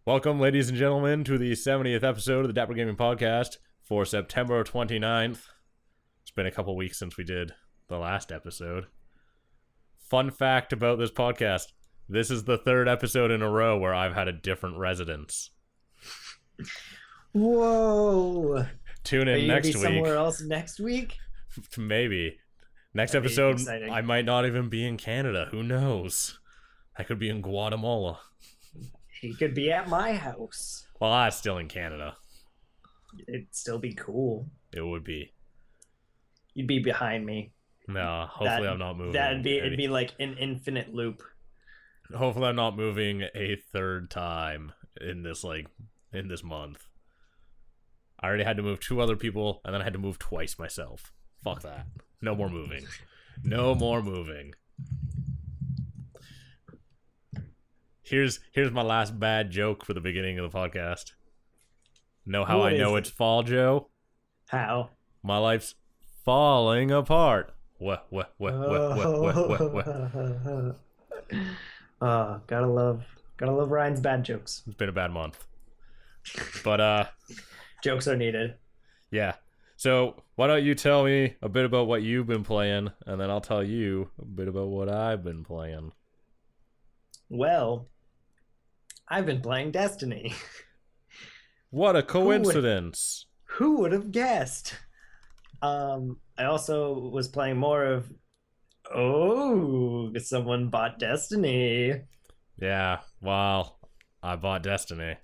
Welcome, ladies and gentlemen, to the 70th episode of the Dapper Gaming Podcast for September 29th. It's been a couple weeks since we did the last episode. Fun fact about this podcast, this is the third episode in a row where I've had a different residence. Whoa! Tune Are in you next gonna be week. somewhere else next week? Maybe. Next That'd be episode, exciting. I might not even be in Canada. Who knows? I could be in Guatemala. He could be at my house. Well, I'm still in Canada. It'd still be cool. It would be. You'd be behind me. No, hopefully I'm not moving. It'd be like an infinite loop. Hopefully I'm not moving a third time in this month. I already had to move 2 other people, and then I had to move twice myself. Fuck that. No more moving. No more moving. Here's my last bad joke for the beginning of the podcast. Know how What I know is it's fall, Joe? How? My life's falling apart. What? Gotta love Ryan's bad jokes. It's been a bad month. But, Jokes are needed. yeah. So, why don't you tell me a bit about what you've been playing, and then I'll tell you a bit about what I've been playing. Well, I've been playing Destiny. What a coincidence. Who would have guessed? I also was playing more of. Oh, someone bought Destiny. Yeah, well, I bought Destiny.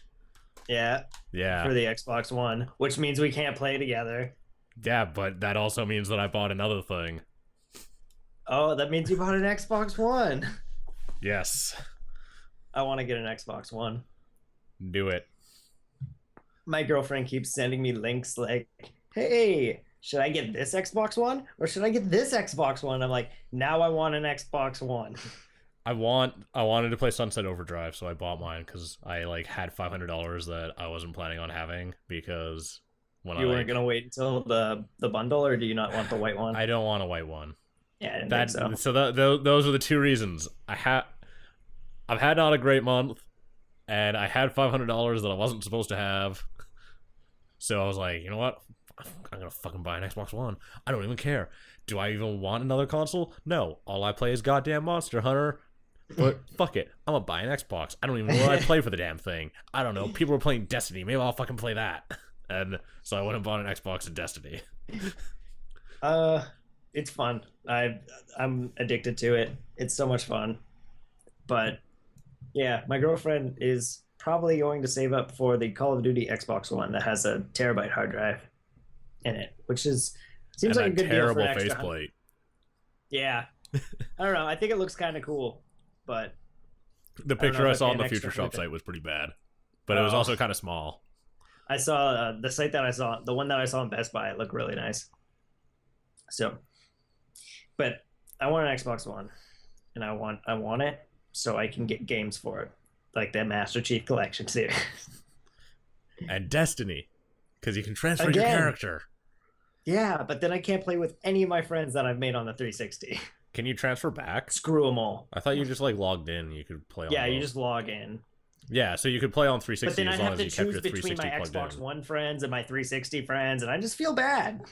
Yeah, Yeah. for the Xbox One, which means we can't play together. Yeah, but that also means that I bought another thing. Oh, that means you bought an Xbox One. Yes. I want to get an Xbox One. Do it. My girlfriend keeps sending me links like, hey, should I get this Xbox One or should I get this Xbox One? I'm like, now I want an Xbox One. I wanted to play Sunset Overdrive, so I bought mine because I had $500 that I wasn't planning on having because You weren't gonna wait until the bundle, or do you not want the white one? I don't want a white one. Yeah, I didn't think so. Those are the 2 reasons. I've had not a great month, and I had $500 that I wasn't supposed to have. So I was like, you know what? I'm gonna fucking buy an Xbox One. I don't even care. Do I even want another console? No. All I play is goddamn Monster Hunter. But fuck it. I'm gonna buy an Xbox. I don't even know what I play for the damn thing. I don't know. People are playing Destiny. Maybe I'll fucking play that. And so I went and bought an Xbox and Destiny. It's fun. I'm addicted to it. It's so much fun. But yeah, my girlfriend is probably going to save up for the Call of Duty Xbox One that has a terabyte hard drive in it, which seems and like a good deal for terrible an extra faceplate. Yeah. I don't know. I think it looks kind of cool, but The I don't know picture if I I'd saw pay on the an Future extra Shop for site was pretty bad. But it was Oh. also kind of small. I saw the site that I saw, the one that I saw in Best Buy, it looked really nice. So, but I want an Xbox One, and I want it so I can get games for it, like the Master Chief Collection series. And Destiny. Because you can transfer your Again. character. Yeah, but then I can't play with any of my friends that I've made on the 360. Can you transfer back? Screw them all. I thought you just logged in. You could play on Yeah, you both. just log in. Yeah, so you could play on But 360 then I as long have as to you kept choose your between 360 my plugged Xbox in. One friends and my 360 friends, and I just feel bad.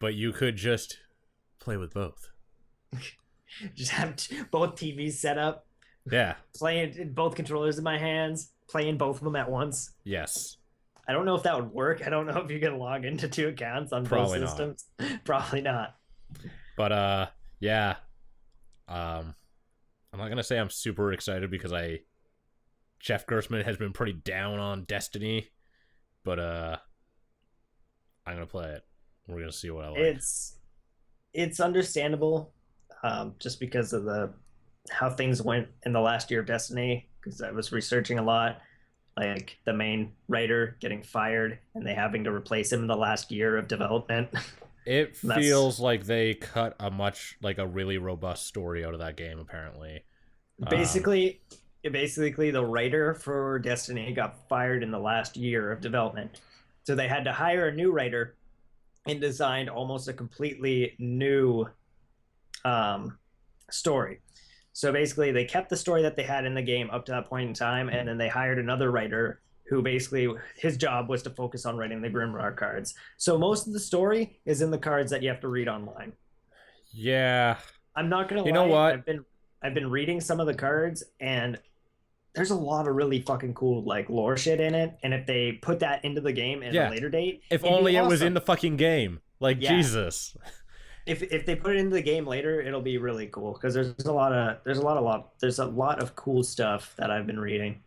But you could just play with both. Just have both TVs set up, Yeah. playing both controllers in my hands, playing both of them at once. Yes. I don't know if that would work. I don't know if you can log into 2 accounts on Probably both not. systems. Probably not. But yeah. I'm not gonna say I'm super excited because Jeff Gerstmann has been pretty down on Destiny, but I'm gonna play it. We're gonna see what I like. It's understandable, just because of how things went in the last year of Destiny. Because I was researching a lot, like the main writer getting fired and they having to replace him in the last year of development. It That's- feels like they cut a really robust story out of that game, apparently. Basically, the writer for Destiny got fired in the last year of development. So they had to hire a new writer and designed almost a completely new story. So basically, they kept the story that they had in the game up to that point in time, and then they hired another writer who basically his job was to focus on writing the Grimrar cards. So most of the story is in the cards that you have to read online. Yeah. I'm not gonna You know lie, what? I've been reading some of the cards, and there's a lot of really fucking cool like lore shit in it. And if they put that into the game at a Yeah. later date, If it'd be only it was in awesome. the fucking game. Like, Yeah, Jesus. if they put it into the game later, it'll be really cool because there's a lot of cool stuff that I've been reading.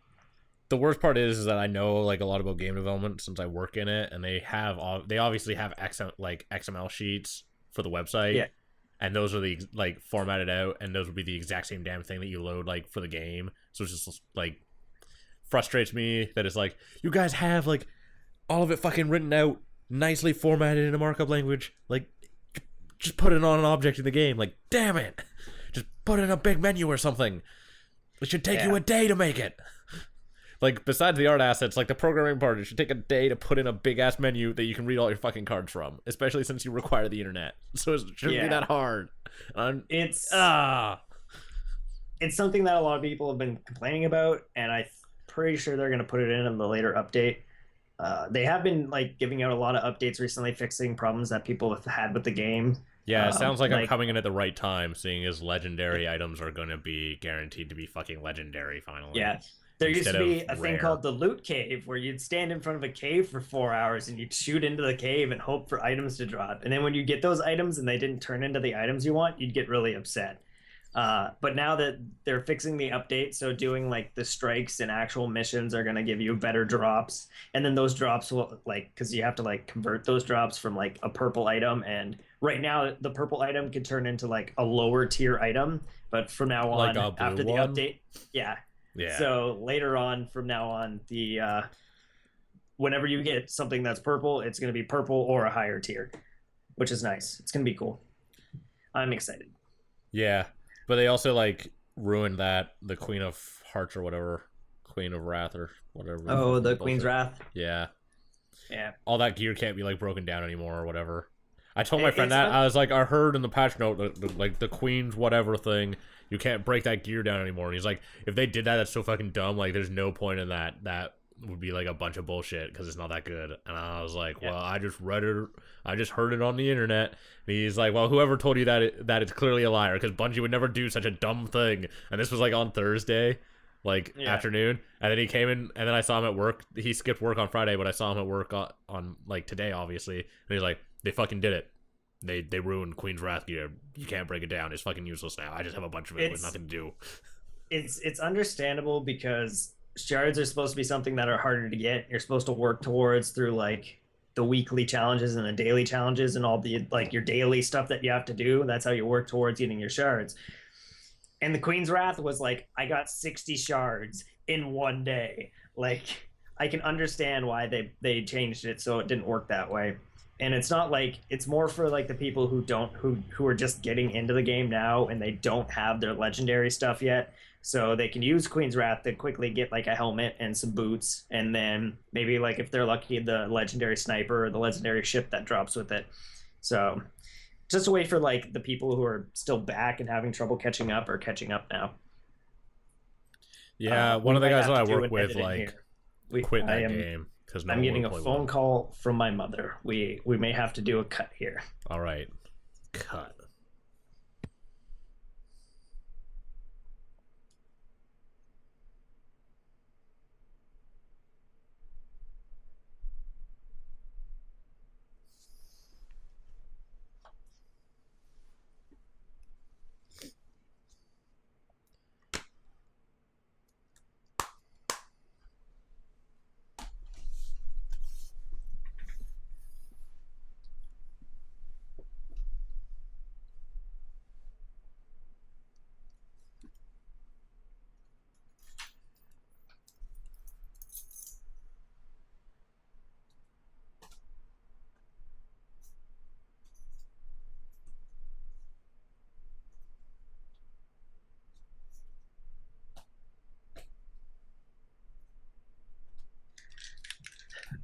The worst part is that I know like a lot about game development since I work in it, and they obviously have XML sheets for the website, Yeah, and those are the like formatted out, and those would be the exact same damn thing that you load like for the game. So it's just like frustrates me that it's like you guys have like all of it fucking written out, nicely formatted in a markup language. Like, just put it on an object in the game. Like, damn it, just put in a big menu or something. It should take you yeah. a day to make it. Like, besides the art assets, like the programming part, it should take a day to put in a big ass menu that you can read all your fucking cards from, especially since you require the internet. So it shouldn't be Yeah. that hard. It's Ah, it's something that a lot of people have been complaining about, and I'm pretty sure they're going to put it in the later update. They have been like giving out a lot of updates recently, fixing problems that people have had with the game. yeah, it sounds like I'm Like coming in at the right time, seeing as legendary items are going to be guaranteed to be fucking legendary finally. yeah, there used Instead to be of a thing rare. called the loot cave where you'd stand in front of a cave for 4 hours and you'd shoot into the cave and hope for items to drop. And then when you get those items and they didn't turn into the items you want, you'd get really upset. But now that they're fixing the update, so doing like the strikes and actual missions are going to give you better drops. And then those drops will like, because you have to like convert those drops from like a purple item. And right now, the purple item can turn into like a lower tier item. But from now Like on, a blue after the one? update, yeah. Yeah. So later on, from now on, whenever you get something that's purple, it's going to be purple or a higher tier, which is nice. It's going to be cool. I'm excited. Yeah. But they also like ruined that the Queen of Hearts or whatever, Queen of Wrath or whatever. Oh, the bullshit. Queen's Wrath. Yeah. Yeah. All that gear can't be like broken down anymore or whatever. I told my friend It's that not, I was like, I heard in the patch note that like the Queen's whatever thing, you can't break that gear down anymore. And he's like, if they did that, that's so fucking dumb. Like, there's no point in that. That would be like a bunch of bullshit because it's not that good. And I was like, well, I just read it, I just heard it on the internet. And he's like, well, whoever told you that it's clearly a liar because Bungie would never do such a dumb thing. And this was like on Thursday, like afternoon, and then he came in, and then I saw him at work. He skipped work on Friday, but I saw him at work on like today, obviously. And he's like, they fucking did it. They ruined Queen's Wrath gear. You can't break it down. It's fucking useless now. I just have a bunch of it with nothing to do. It's understandable because shards are supposed to be something that are harder to get. You're supposed to work towards through like the weekly challenges and the daily challenges and all the like your daily stuff that you have to do. That's how you work towards getting your shards. And the Queen's Wrath was like, I got 60 shards in one day. Like, I can understand why they changed it so it didn't work that way. And it's not like it's more for like the people who are just getting into the game now and they don't have their legendary stuff yet. So they can use Queen's Wrath to quickly get like a helmet and some boots, and then maybe like if they're lucky, the legendary sniper or the legendary ship that drops with it. So just a way for like the people who are still back and having trouble catching up or catching up now. Yeah, one of the guys that I work with like we quit that game because I'm getting a phone call from my mother. We may have to do a cut here. All right, cut.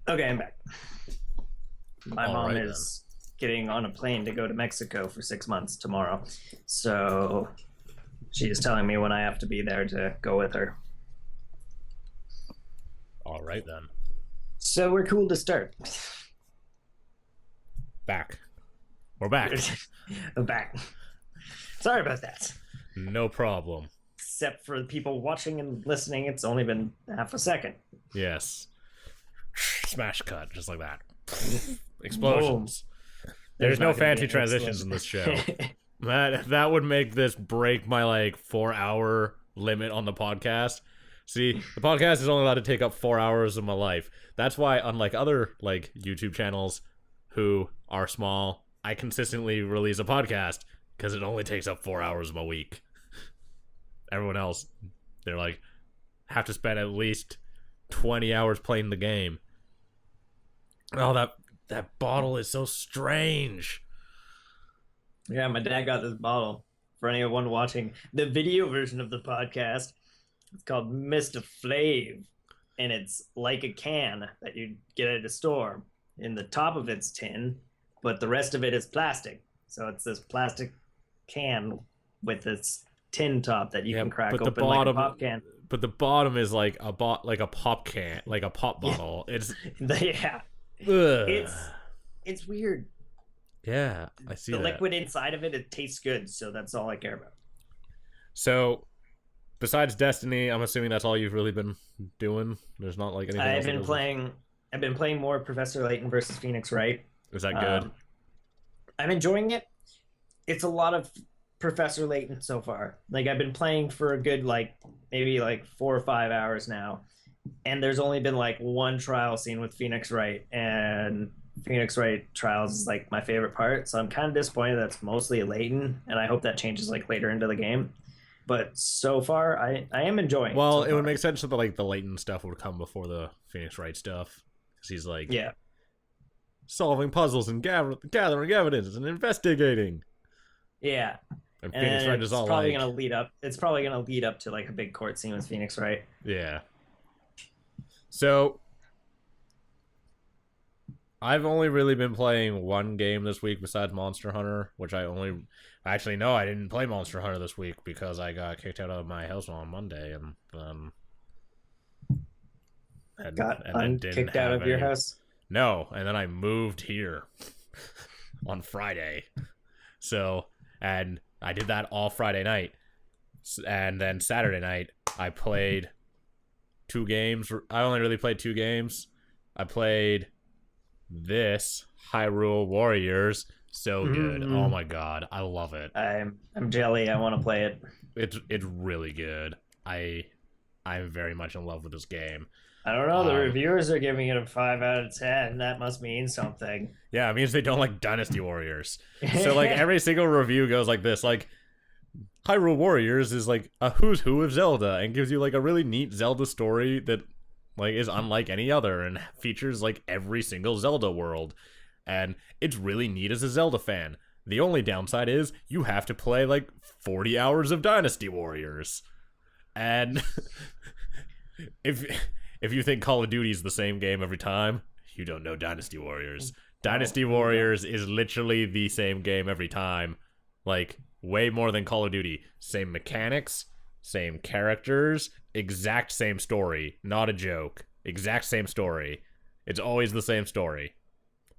Okay, I'm back. My mom right, is getting on a plane to go to Mexico for 6 months tomorrow. So She's telling me when I have to be there to go with her. All right then. So we're cool to start. Back. We're back. I'm back. Sorry about that. No problem. Except for the people watching and listening, it's only been half a second. Yes. Smash cut, just like that. Explosions. There's no fancy transitions in this show. That would make this break my like 4-hour limit on the podcast. See, the podcast is only allowed to take up 4 hours of my life. That's why, unlike other like YouTube channels who are small, I consistently release a podcast because it only takes up 4 hours of my week. Everyone else, they're like, have to spend at least 20 hours playing the game. Oh, that bottle is so strange. Yeah, my dad got this bottle. For anyone watching the video version of the podcast, it's called Mr. Flav, and it's like a can that you get at a store. In the top of it's tin, but the rest of it is plastic. So it's this plastic can with this tin top that you can crack open like a pop can. But the bottom is like a pop can, like a pop bottle. It's yeah. ugh. It's weird. Yeah, I see the that. liquid inside of it tastes good, so that's all I care about. So, besides Destiny, I'm assuming that's all you've really been doing. There's not like anything else. I've been playing more Professor Layton versus Phoenix Wright. Is that good? I'm enjoying it. It's a lot of Professor Layton so far. Like I've been playing for a good maybe 4 or 5 hours now, and there's only been one trial scene with Phoenix Wright, and Phoenix Wright trials is my favorite part. So I'm kind of disappointed that's mostly Layton, and I hope that changes later into the game. But so far, I am enjoying it. Well, it would make sense that the Layton stuff would come before the Phoenix Wright stuff, because he's solving puzzles and gathering evidence and investigating. Yeah. And Phoenix Wright is all probably gonna lead up. It's probably gonna lead up to a big court scene with Phoenix Wright. Yeah. So I've only really been playing one game this week besides Monster Hunter, which I didn't play Monster Hunter this week because I got kicked out of my house on Monday and kicked out of your house. No, and then I moved here on Friday. So, and I did that all Friday night. And then Saturday night, I played 2 games. I only really played 2 games. I played this Hyrule Warriors. So good. Mm-hmm. Oh my god, I love it. I'm jelly. I want to play it. It's really good. I'm very much in love with this game. I don't know. The reviewers are giving it a 5 out of 10. That must mean something. Yeah, it means they don't like Dynasty Warriors. So every single review goes like this: Hyrule Warriors is a who's who of Zelda, and gives you a really neat Zelda story that is unlike any other, and features every single Zelda world, and it's really neat as a Zelda fan. The only downside is you have to play 40 hours of Dynasty Warriors, and if you think Call of Duty is the same game every time, you don't know Dynasty Warriors. Dynasty Warriors is literally the same game every time. Way more than Call of Duty. Same mechanics, same characters, exact same story. Not a joke. Exact same story. It's always the same story.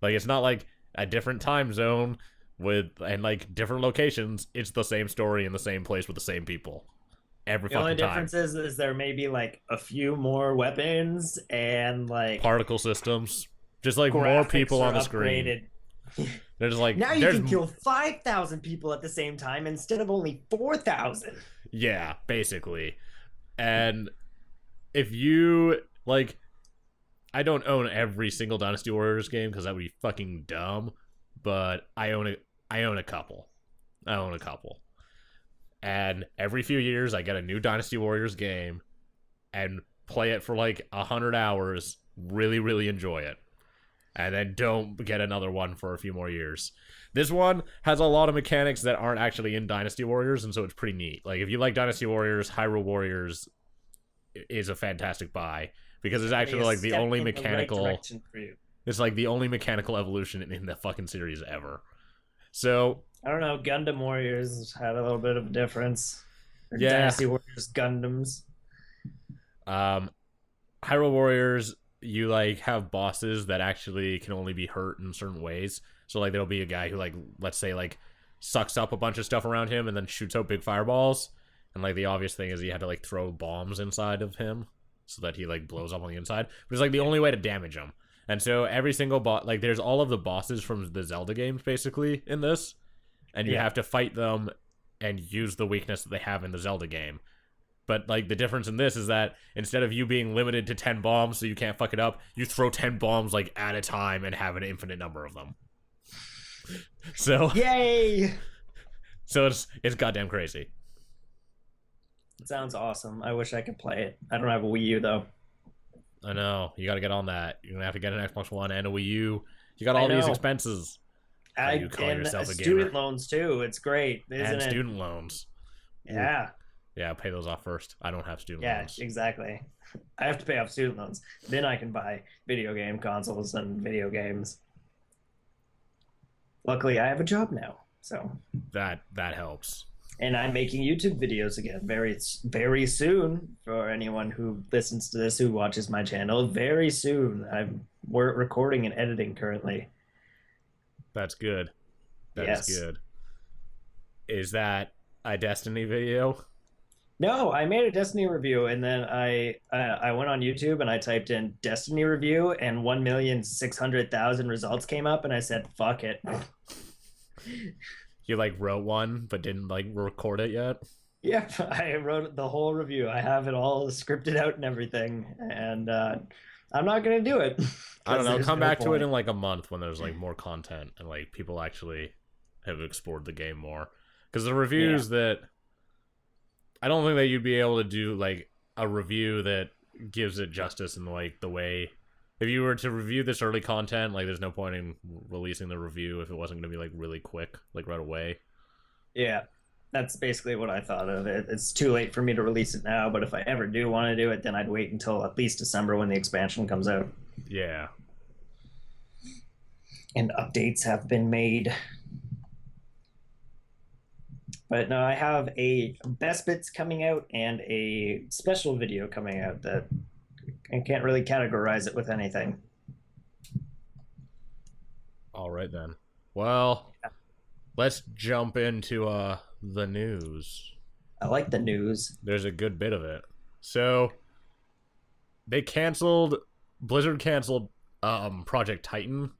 It's not a different time zone and different locations. It's the same story in the same place with the same people. Every fucking time. The only difference is there may be a few more weapons and particle systems. Just more people on the screen. They're just now you can kill 5,000 people at the same time instead of only 4,000. Yeah, basically. And if you I don't own every single Dynasty Warriors game because that would be fucking dumb, but I own a couple. And every few years I get a new Dynasty Warriors game and play it for 100 hours, really, really enjoy it. And then don't get another one for a few more years. This one has a lot of mechanics that aren't actually in Dynasty Warriors, and so it's pretty neat. If you like Dynasty Warriors, Hyrule Warriors is a fantastic buy, because it's actually the only mechanical... It's the only mechanical evolution in the fucking series ever. So... I don't know, Gundam Warriors had a little bit of a difference. Or Yeah. Dynasty Warriors Gundams. Um, Hyrule Warriors, you like have bosses that actually can only be hurt in certain ways. So like there'll be a guy who like let's say like sucks up a bunch of stuff around him and then shoots out big fireballs. And like the obvious thing is you had to like throw bombs inside of him so that he like blows up on the inside. But it's like the only way to damage him. And so every single boss, like there's all of the bosses from the Zelda games basically in this, and you have to fight them and use the weakness that they have in the Zelda game. But like the difference in this is that instead of you being limited to 10 bombs so you can't fuck it up, you throw 10 bombs like at a time and have an infinite number of them. So yay! So it's goddamn crazy. It sounds awesome. I wish I could play it. I don't have a Wii U though. I know. You got to get on that. You're gonna have to get an Xbox One and a Wii U. You got all these expenses. You call yourself a student loans too. It's great, isn't and it? Student loans. Yeah. Yeah, pay those off first. I don't have student loans. Yeah, exactly. I have to pay off student loans. Then I can buy video game consoles and video games. Luckily, I have a job now, so that helps. And I'm making YouTube videos again very soon. For anyone who listens to this, who watches my channel, very soon. We're recording and editing currently. That's good. That is good. Is that a Destiny video? No, I made a Destiny review, and then I went on YouTube and I typed in Destiny review, and 1,600,000 results came up, and I said, "Fuck it." You like wrote one, but didn't like record it yet? Yeah, I wrote the whole review. I have it all scripted out and everything, and I'm not gonna do it. I don't know. Come back to it in like a month when there's like more content and like people actually have explored the game more. Because the reviews that I don't think that you'd be able to do like a review that gives it justice in like the way. If you were to review this early content, like there's no point in releasing the review if it wasn't going to be like really quick, like right away. Yeah, that's basically what I thought of it. It's too late for me to release it now, but if I ever do want to do it, then I'd wait until at least December when the expansion comes out. Yeah. And updates have been made. But no, I have a best bits coming out and a special video coming out that I can't really categorize it with anything. All right then. Well, let's jump into the news. I like the news. There's a good bit of it. So Blizzard canceled Project Titan,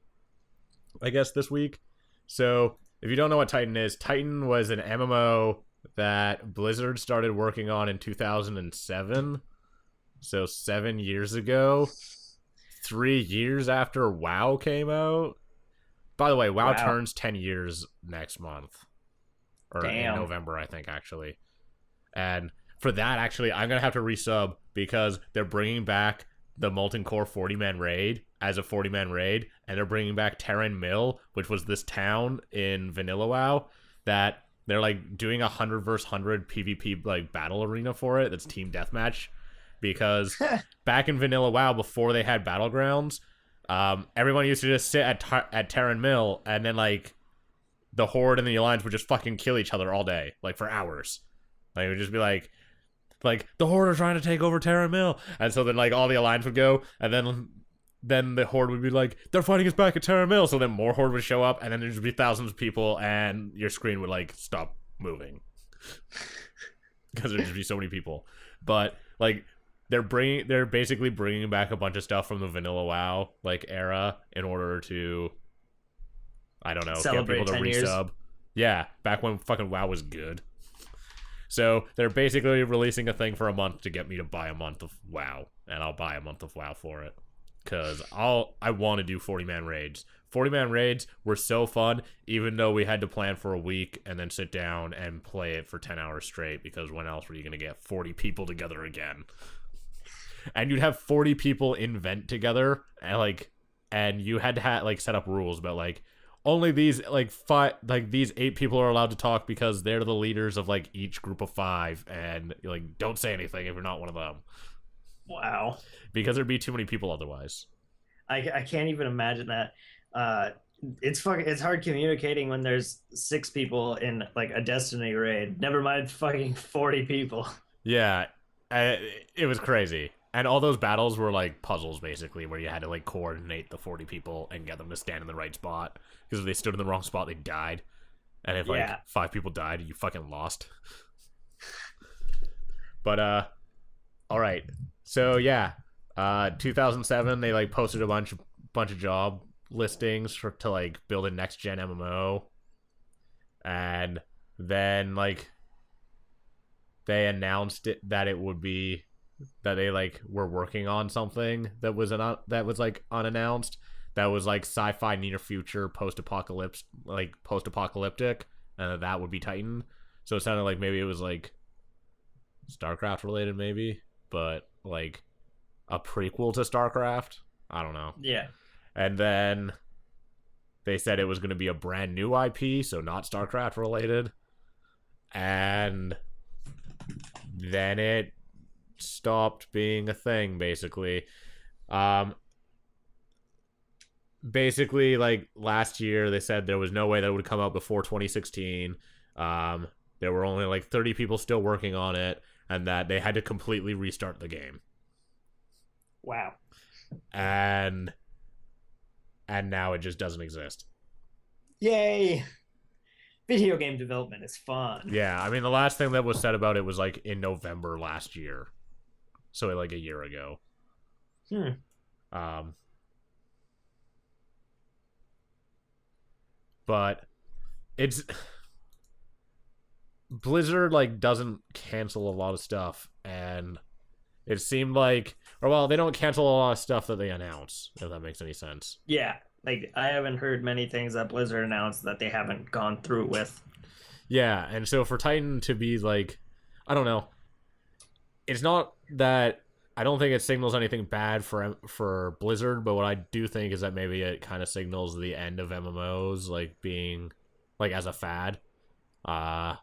I guess, this week. So if you don't know what Titan is, Titan was an MMO that Blizzard started working on in 2007. So 7 years ago, 3 years after WoW came out. By the way, WoW turns 10 years next month. Or in November, I think, actually. And for that, actually, I'm going to have to resub because they're bringing back the Molten Core 40-man raid as a 40-man raid. And they're bringing back Terran Mill, which was this town in Vanilla WoW that they're like doing 100 versus 100 PvP like battle arena for it. That's team deathmatch. Because back in Vanilla WoW, before they had Battlegrounds, everyone used to just sit at Terran Mill, and then, like, the Horde and the Alliance would just fucking kill each other all day, like, for hours. Like, it would just be like, the Horde are trying to take over Terran Mill. And so then, like, all the Alliance would go, and then the Horde would be like, they're fighting us back at Terran Mill. So then more Horde would show up, and then there'd just be thousands of people, and your screen would, like, stop moving. Because there'd just be so many people. But, like, they're basically bringing back a bunch of stuff from the Vanilla WoW like era in order to, I don't know, celebrate get people to 10 years. resub. Yeah, back when fucking WoW was good. So they're basically releasing a thing for a month to get me to buy a month of WoW, and I'll buy a month of WoW for it because I want to do 40-man raids. 40-man raids were so fun, even though we had to plan for a week and then sit down and play it for 10 hours straight because when else were you going to get 40 people together again? And you'd have 40 people invent together, and you had to set up rules about like only these these 8 people are allowed to talk because they're the leaders of like each group of 5, and like don't say anything if you're not one of them. Wow. Because there'd be too many people otherwise. I can't even imagine that. it's hard communicating when there's 6 people in like a Destiny raid. Never mind fucking 40 people. Yeah, it was crazy. And all those battles were like puzzles, basically, where you had to like coordinate the 40 people and get them to stand in the right spot. Because if they stood in the wrong spot, they died. And if like Yeah. 5 people died, you fucking lost. But all right. So yeah, 2007 they like posted a bunch of job listings to like build a next gen MMO, and then like they announced that it would be that they like were working on something that was like unannounced, that was like sci-fi near future post-apocalyptic, and that would be Titan. So it sounded like maybe it was like StarCraft related, maybe, but like a prequel to StarCraft. I don't know. Yeah. And then they said it was going to be a brand new IP, so not StarCraft related. And then it stopped being a thing, basically. Basically, like last year, they said there was no way that it would come out before 2016. There were only like 30 people still working on it, and that they had to completely restart the game. Wow. And now it just doesn't exist. Yay. Video game development is fun. Yeah, I mean the last thing that was said about it was like in November last year, so like a year ago. Um, but it's Blizzard like doesn't cancel a lot of stuff, and it seemed like, or well, they don't cancel a lot of stuff that they announce, if that makes any sense. Yeah. Like I haven't heard many things that Blizzard announced that they haven't gone through with. Yeah, and so for Titan to be like, I don't know, it's not that I don't think it signals anything bad for Blizzard, but what I do think is that maybe it kind of signals the end of MMOs, like being like as a fad. I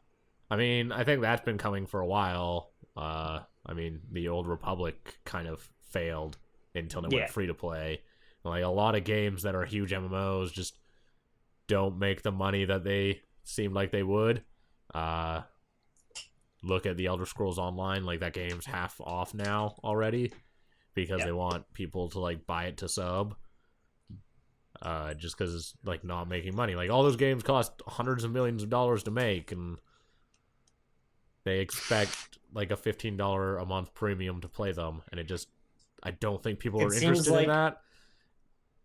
mean, I think that's been coming for a while. I mean, the Old Republic kind of failed until it went free to play. Like a lot of games that are huge MMOs just don't make the money that they seemed like they would. Look at the Elder Scrolls Online, like that game's half off now already because they want people to like buy it to sub. Just because it's like not making money. Like all those games cost hundreds of millions of dollars to make, and they expect like a $15 a month premium to play them, and I don't think people are interested in that.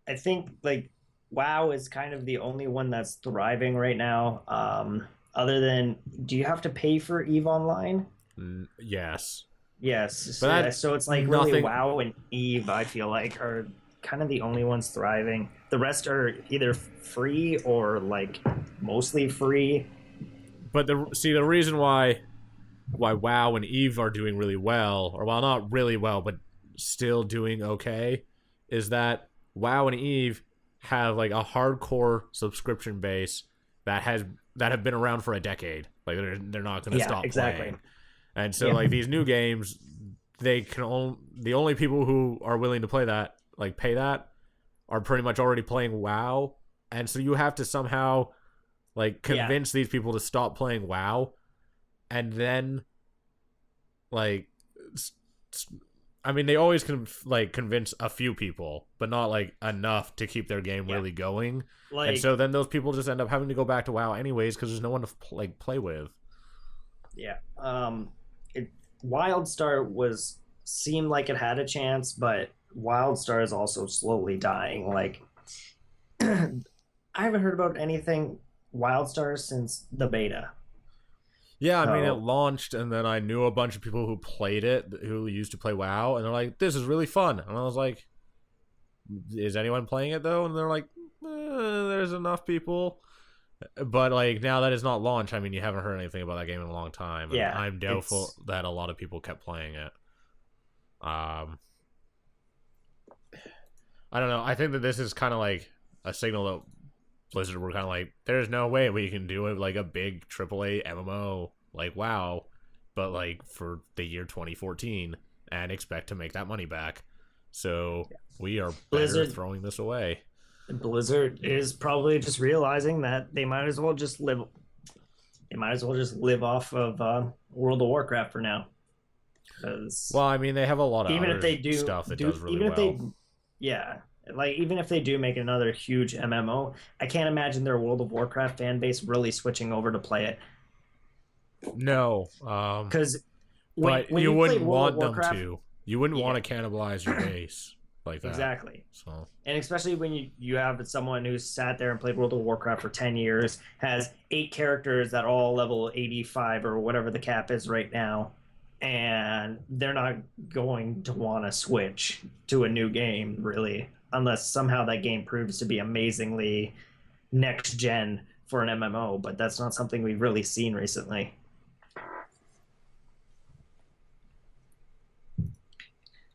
I think like WoW is kind of the only one that's thriving right now. Other than, do you have to pay for EVE Online? Yes. Yes. But so it's like really WoW and EVE, I feel like, are kind of the only ones thriving. The rest are either free or like mostly free. But the reason why WoW and EVE are doing really well, or well, not really well, but still doing okay, is that WoW and EVE have like a hardcore subscription base that have been around for a decade. Like they're not going to stop playing. And so like these new games, the only people who are willing to play that, like pay that, are pretty much already playing WoW. And so you have to somehow like convince these people to stop playing WoW, and then like I mean, they always can like convince a few people, but not like enough to keep their game really going. Like, and so then those people just end up having to go back to WoW anyways because there's no one to play with. Yeah. WildStar seemed like it had a chance, but WildStar is also slowly dying. Like, I haven't heard about anything WildStar since the beta. Yeah, I mean, it launched, and then I knew a bunch of people who played it, who used to play WoW, and they're like, this is really fun. And I was like, is anyone playing it, though? And they're like, there's enough people. But, like, now that it's not launched, I mean, you haven't heard anything about that game in a long time. And yeah. I'm doubtful that a lot of people kept playing it. I don't know. I think that this is kind of like a signal that Blizzard were kind of like, there's no way we can do it like a big AAA MMO like WoW, but like for the year 2014 and expect to make that money back. So we are better throwing this away. Blizzard is probably just realizing that they might as well just live. They might as well just live off of World of Warcraft for now, because Well, I mean, they have a lot of even if other they do stuff that do does really even if well. they yeah, like even if they do make another huge MMO, I can't imagine their World of Warcraft fan base really switching over to play it. No, Because but when you you play wouldn't World of want them Warcraft, to. You wouldn't yeah, want to cannibalize your base like that. exactly. So And especially when you have someone who's sat there and played World of Warcraft for 10 years, has 8 characters that are all level 85 or whatever the cap is right now, and they're not going to want to switch to a new game, really, unless somehow that game proves to be amazingly next gen for an MMO, but that's not something we've really seen recently.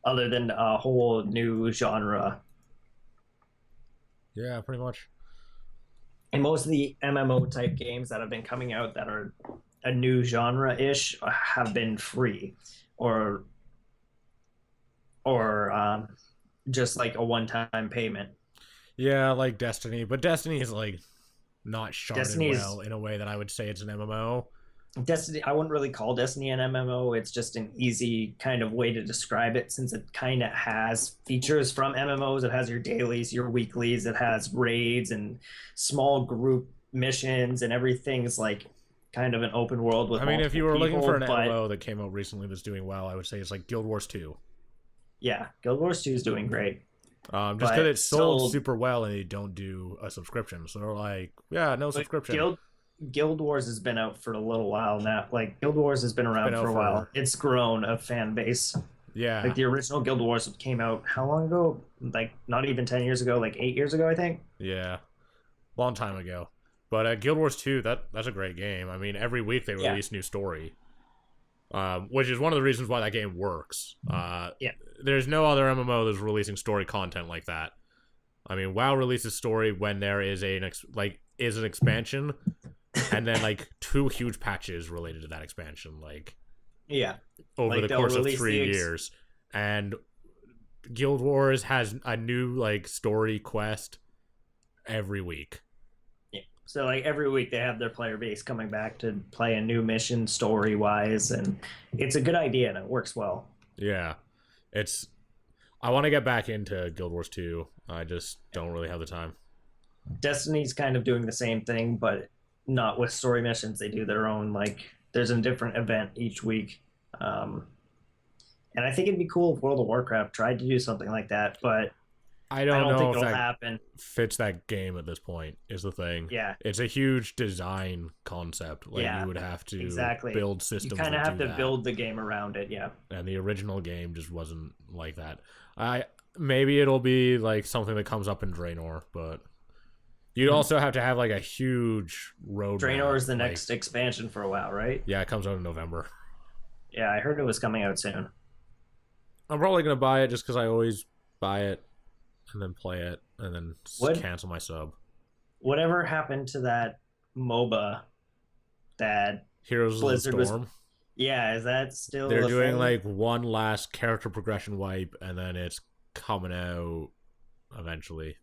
Other than a whole new genre. yeah, pretty much. And most of the MMO type games that have been coming out that are a new genre ish have been free, or or just like a one time payment. Yeah, like Destiny, but Destiny is like not sharded Destiny's well in a way that I would say it's an MMO. Destiny. I wouldn't really call Destiny an MMO. It's just an easy kind of way to describe it, since it kind of has features from MMOs. It has your dailies, your weeklies. It has raids and small group missions, and everything's like kind of an open world with I mean, if multiple you were looking for people. an But MMO that came out recently that's doing well, I would say it's like Guild Wars 2. yeah, Guild Wars 2 is doing great. Just because But it sold super well and they don't do a subscription. So they're like, yeah, no but subscription. Guild Wars has been out for a little while now. Like Guild Wars has been It's been around out for a while. for, It's grown a fan base. yeah, Like the original Guild Wars came out how long ago? Like not even 10 years ago. Like 8 years ago, I think. yeah, long time ago. But Guild Wars 2, that's a great game. I mean, every week they Yeah, release new story, which is one of the reasons why that game works. yeah, There's no other MMO that's releasing story content like that. I mean, WoW releases story when there is is an expansion, and then like 2 huge patches related to that expansion, like yeah. over Like the they'll course of release 3 years. And Guild Wars has a new like story quest every week. yeah. So like every week they have their player base coming back to play a new mission story wise, and it's a good idea and it works well. Yeah, it's. I want to get back into Guild Wars 2. I just don't really have the time. Destiny's kind of doing the same thing, but not with story missions. They do their own, like there's a different event each week. Um, and I think it'd be cool if World of Warcraft tried to do something like that, but I I don't don't know think if it'll that happen. fits that game at this point. Is the thing. Yeah, It's a huge design concept. Like yeah, you would have to exactly. build You systems kind of that have do to that, build the game around it. Yeah. and the original game just wasn't like that. I maybe it'll be like something that comes up in Draenor, but you'd also have to have like a huge roadmap. Draenor is the Like, next expansion for a while, right? yeah, it comes out in November. Yeah, I heard it was coming out soon. I'm probably gonna buy it just because I always buy it and then play it and then What cancel my sub. Whatever happened to that MOBA that Heroes Blizzard of the was? Storm. Yeah, is that still They're a doing thing? like one last character progression wipe and then it's coming out eventually.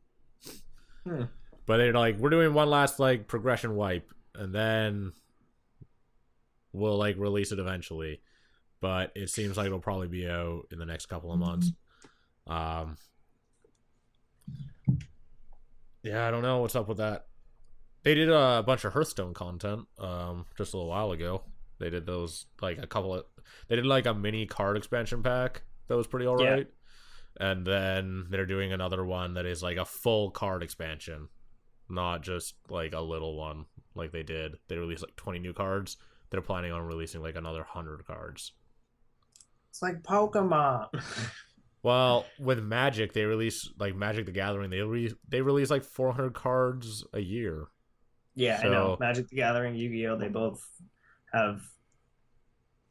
Hmm. But they're like, we're doing one last like progression wipe and then we'll like release it eventually. But it seems like it'll probably be out in the next couple of months. Yeah, I don't know what's up with that. They did a bunch of Hearthstone content just a little while ago. They did those like a couple of they did like a mini card expansion pack that was pretty Yeah. alright. And then they're doing another one that is like a full card expansion, not just like a little one like they did. They released like 20 new cards. They're planning on releasing like another 100 cards. It's like Pokemon. Well, with Magic, they release like Magic the Gathering. They release like 400 cards a year. Yeah, I know. So Magic the Gathering, Yu-Gi-Oh, they both have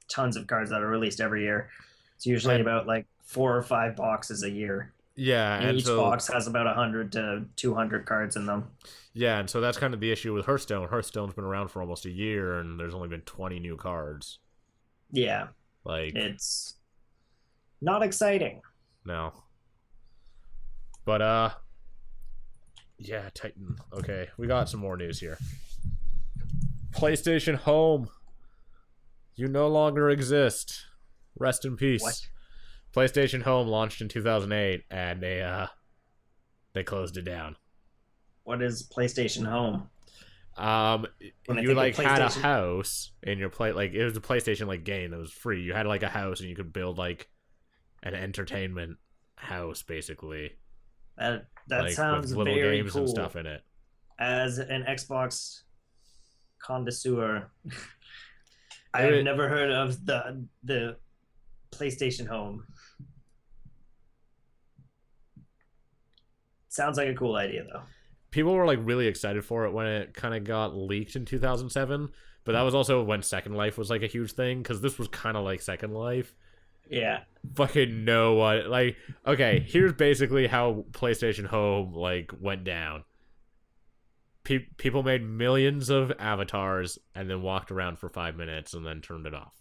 tons of cards that are released every year. It's usually and about like 4 or 5 boxes a year. yeah, And and each so box has about 100 to 200 cards in them. yeah, and so that's kind of the issue with Hearthstone. Hearthstone's been around for almost a year, and there's only been 20 new cards. Yeah, Like it's not exciting. no, but Yeah, Titan. Okay, we got some more news here. PlayStation Home. You no longer exist. Rest in What? peace. PlayStation Home launched in 2008, and they closed it down. What is PlayStation Home? When I You think of like had a PlayStation, house in your play, like it was a PlayStation like game that was free. You had like a house, and you could build like an entertainment house, basically, that like with sounds little very games and stuff cool. in it. As an Xbox connoisseur, I have It never heard of the PlayStation Home. Sounds like a cool idea though. People were like really excited for it when it kind of got leaked in 2007, but that was also when Second Life was like a huge thing because this was kind of like Second Life. Yeah. Fucking know what, like, okay, here's basically how PlayStation Home like went down. People made millions of avatars and then walked around for 5 minutes and then turned it off.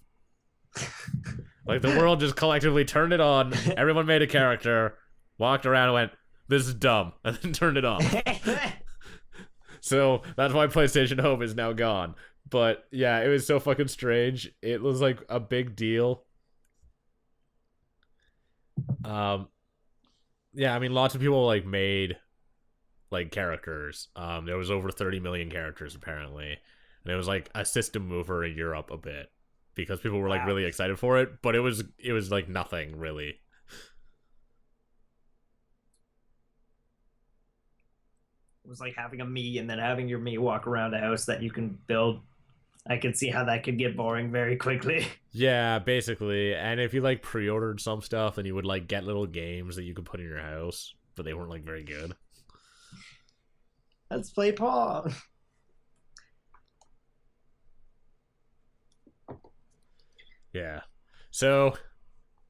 Like the world just collectively turned it on. Everyone made a character, walked around and went, "This is dumb," and then turned it off. So that's why PlayStation Home is now gone. But yeah, it was so fucking strange. It was like a big deal. Yeah, I mean, lots of people like made like characters. There was over 30 million characters apparently, and it was like a system mover in Europe a bit because people were like Wow. really excited for it. But it was like nothing really. It was like having a me and then having your me walk around a house that you can build. I could see how that could get boring very quickly. Yeah, basically. And if you like pre-ordered some stuff, then you would like get little games that you could put in your house, but they weren't like very good. Let's play Paw. Yeah. So,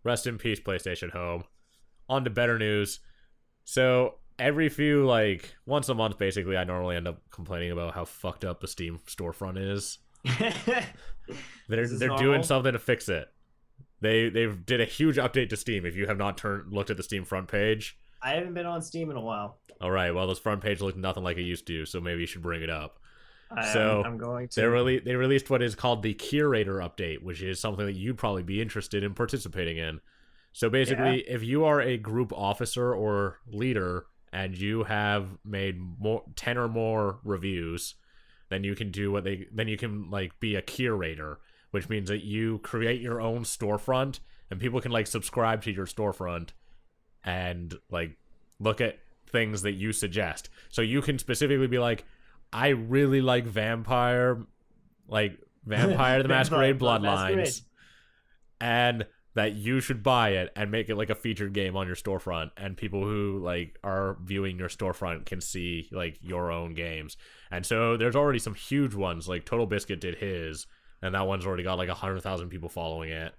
rest in peace, PlayStation Home. On to better news. So, every few, like, once a month, basically, I normally end up complaining about how fucked up the Steam storefront is. They're doing something to fix it. They've did a huge update to Steam. If you have not looked at the Steam front page, I haven't been on Steam in a while. all right. Well, this front page looks nothing like it used to, so maybe you should bring it up. I'm going to. They released what is called the Curator update, which is something that you'd probably be interested in participating in. So basically, if you are a group officer or leader and you have made 10 or more reviews, then you can like be a curator, which means that you create your own storefront and people can like subscribe to your storefront and like look at things that you suggest. So you can specifically be like, I really like Vampire the Masquerade Bloodlines, and that you should buy it and make it like a featured game on your storefront, and people who like are viewing your storefront can see like your own games. And so there's already some huge ones, like Total Biscuit did his, and that one's already got like 100,000 people following it.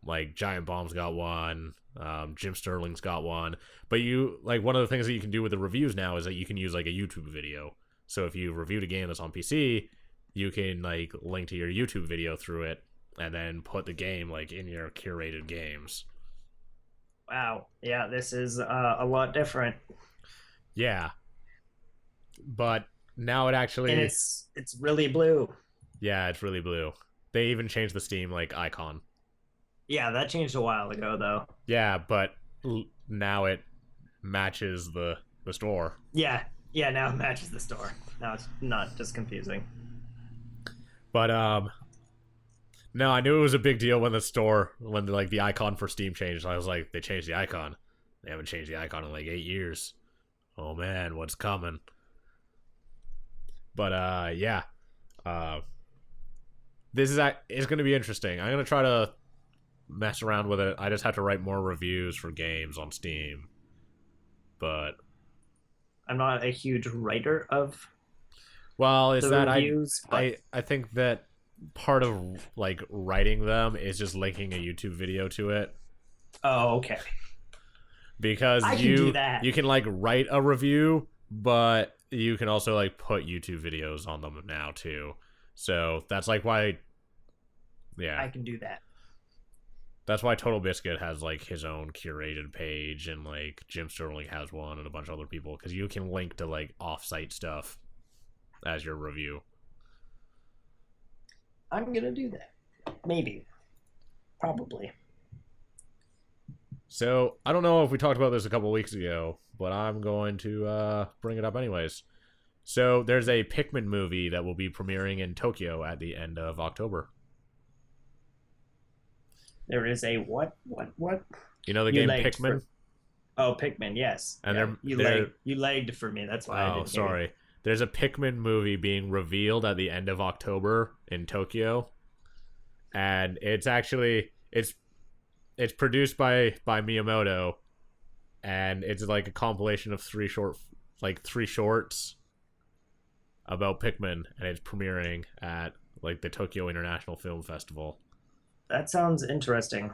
Like Giant Bomb's got one, Jim Sterling's got one. But you like one of the things that you can do with the reviews now is that you can use like a YouTube video. So if you reviewed a game that's on PC, you can like link to your YouTube video through it and then put the game like in your curated games. Wow. Yeah, this is a lot different. Yeah. But now it actually And it's really blue. Yeah, it's really blue. They even changed the Steam like icon. Yeah, that changed a while ago though. Yeah, but now it matches the store. Yeah. Yeah, now it matches the store. Now it's not just confusing. But no, I knew it was a big deal when the icon for Steam changed. I was like, they changed the icon. They haven't changed the icon in like 8 years. Oh man, what's coming? But yeah. This is it's going to be interesting. I'm going to try to mess around with it. I just have to write more reviews for games on Steam. But I'm not a huge writer of it's the that reviews, I think that part of like writing them is just linking a YouTube video to it. Oh, okay. Because I can do that. You can like write a review, but you can also like put YouTube videos on them now too. So that's like why I can do that. That's why Total Biscuit has like his own curated page, and like Jim Sterling has one, and a bunch of other people, because you can link to like off-site stuff as your review. I'm gonna do that. Maybe. Probably. So I don't know if we talked about this a couple weeks ago, but I'm going to bring it up anyways. So there's a Pikmin movie that will be premiering in Tokyo at the end of October. There is a what? You know the game Pikmin? Oh, Pikmin, yes. And yeah, you lagged for me. That's why I didn't hear sorry. There's a Pikmin movie being revealed at the end of October in Tokyo. And it's actually it's produced by Miyamoto, and it's like a compilation of three shorts about Pikmin, and it's premiering at like the Tokyo International Film Festival. That sounds interesting.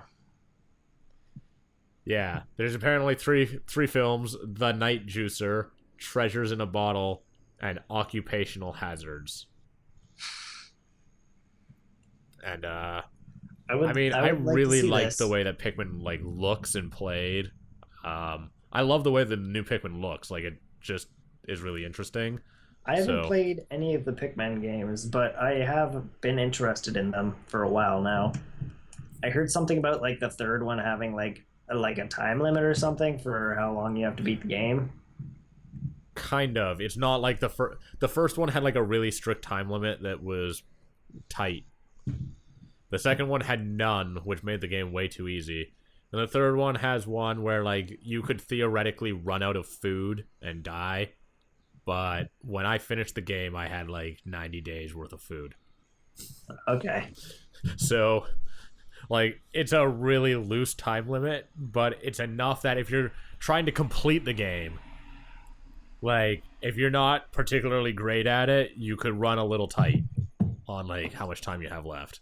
Yeah, there's apparently three films: The Night Juicer, Treasures in a Bottle, and Occupational Hazards. And I really like the way that Pikmin like looks and played. I love the way the new Pikmin looks. Like, it just is really interesting. I haven't played any of the Pikmin games, but I have been interested in them for a while now. I heard something about like the third one having like a time limit or something for how long you have to beat the game. Kind of. It's not like the first one had like a really strict time limit that was tight. The second one had none, which made the game way too easy. And the third one has one where like you could theoretically run out of food and die. But when I finished the game, I had like 90 days worth of food. Okay. So, like, it's a really loose time limit, but it's enough that if you're trying to complete the game, like, if you're not particularly great at it, you could run a little tight on, like, how much time you have left.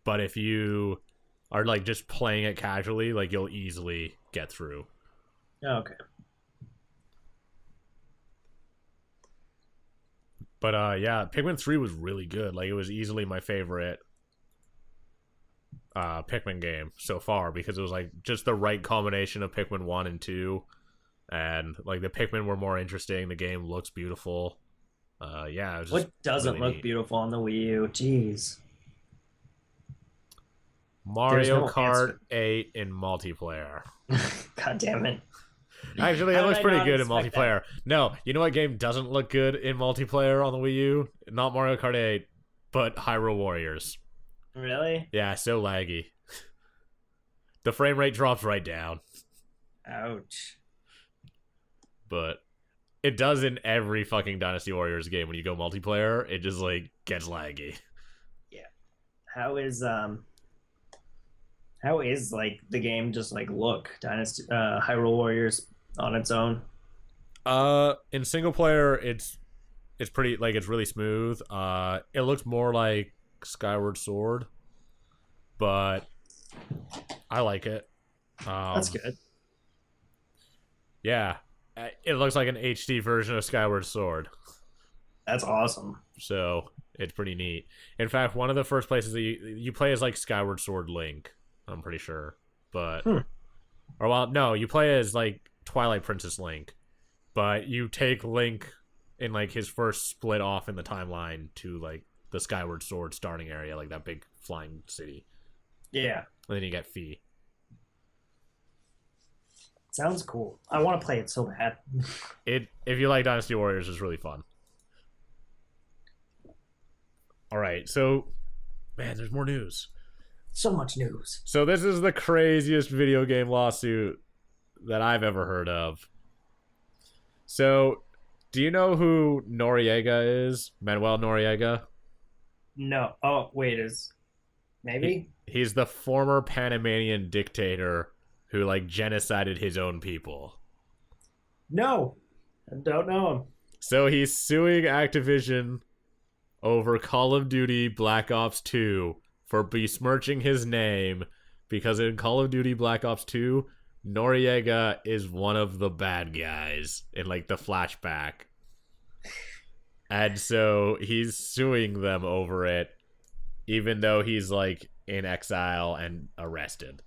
But if you are, like, just playing it casually, like, you'll easily get through. Okay. But, yeah, Pikmin 3 was really good. Like, it was easily my favorite Pikmin game so far, because it was, like, just the right combination of Pikmin 1 and 2. And, like, the Pikmin were more interesting. The game looks beautiful. Yeah, it was just what doesn't really look neat. beautiful on the Wii U? Jeez. Mario Kart 8 in multiplayer. God damn it. Actually, it looks pretty good in multiplayer. That? No, you know what game doesn't look good in multiplayer on the Wii U? Not Mario Kart 8, but Hyrule Warriors. Really? Yeah, so laggy. The frame rate drops right down. Ouch. But it does in every fucking Dynasty Warriors game. When you go multiplayer, it just, like, gets laggy. Yeah. How is like the game just like look Dynasty Hyrule Warriors on its own? In single player, it's pretty, like, it's really smooth. It looks more like Skyward Sword, but I like it. That's good. Yeah, it looks like an HD version of Skyward Sword. That's awesome. So it's pretty neat. In fact, one of the first places that you play is like Skyward Sword Link, I'm pretty sure. But or well, no, you play as like Twilight Princess Link, but you take Link in like his first split off in the timeline to like the Skyward Sword starting area, like that big flying city. Yeah. And then you get Fee. Sounds cool. I want to play it so bad. If you like Dynasty Warriors, it's really fun. All right, so man, there's more news. So much news. So this is the craziest video game lawsuit that I've ever heard of. So, do you know who Noriega is? Manuel Noriega? No. Oh, wait, maybe? He's the former Panamanian dictator who, like, genocided his own people. No. I don't know him. So he's suing Activision over Call of Duty Black Ops 2 for besmirching his name, because in Call of Duty Black Ops 2, Noriega is one of the bad guys in, like, the flashback. And so he's suing them over it, even though he's, like, in exile and arrested.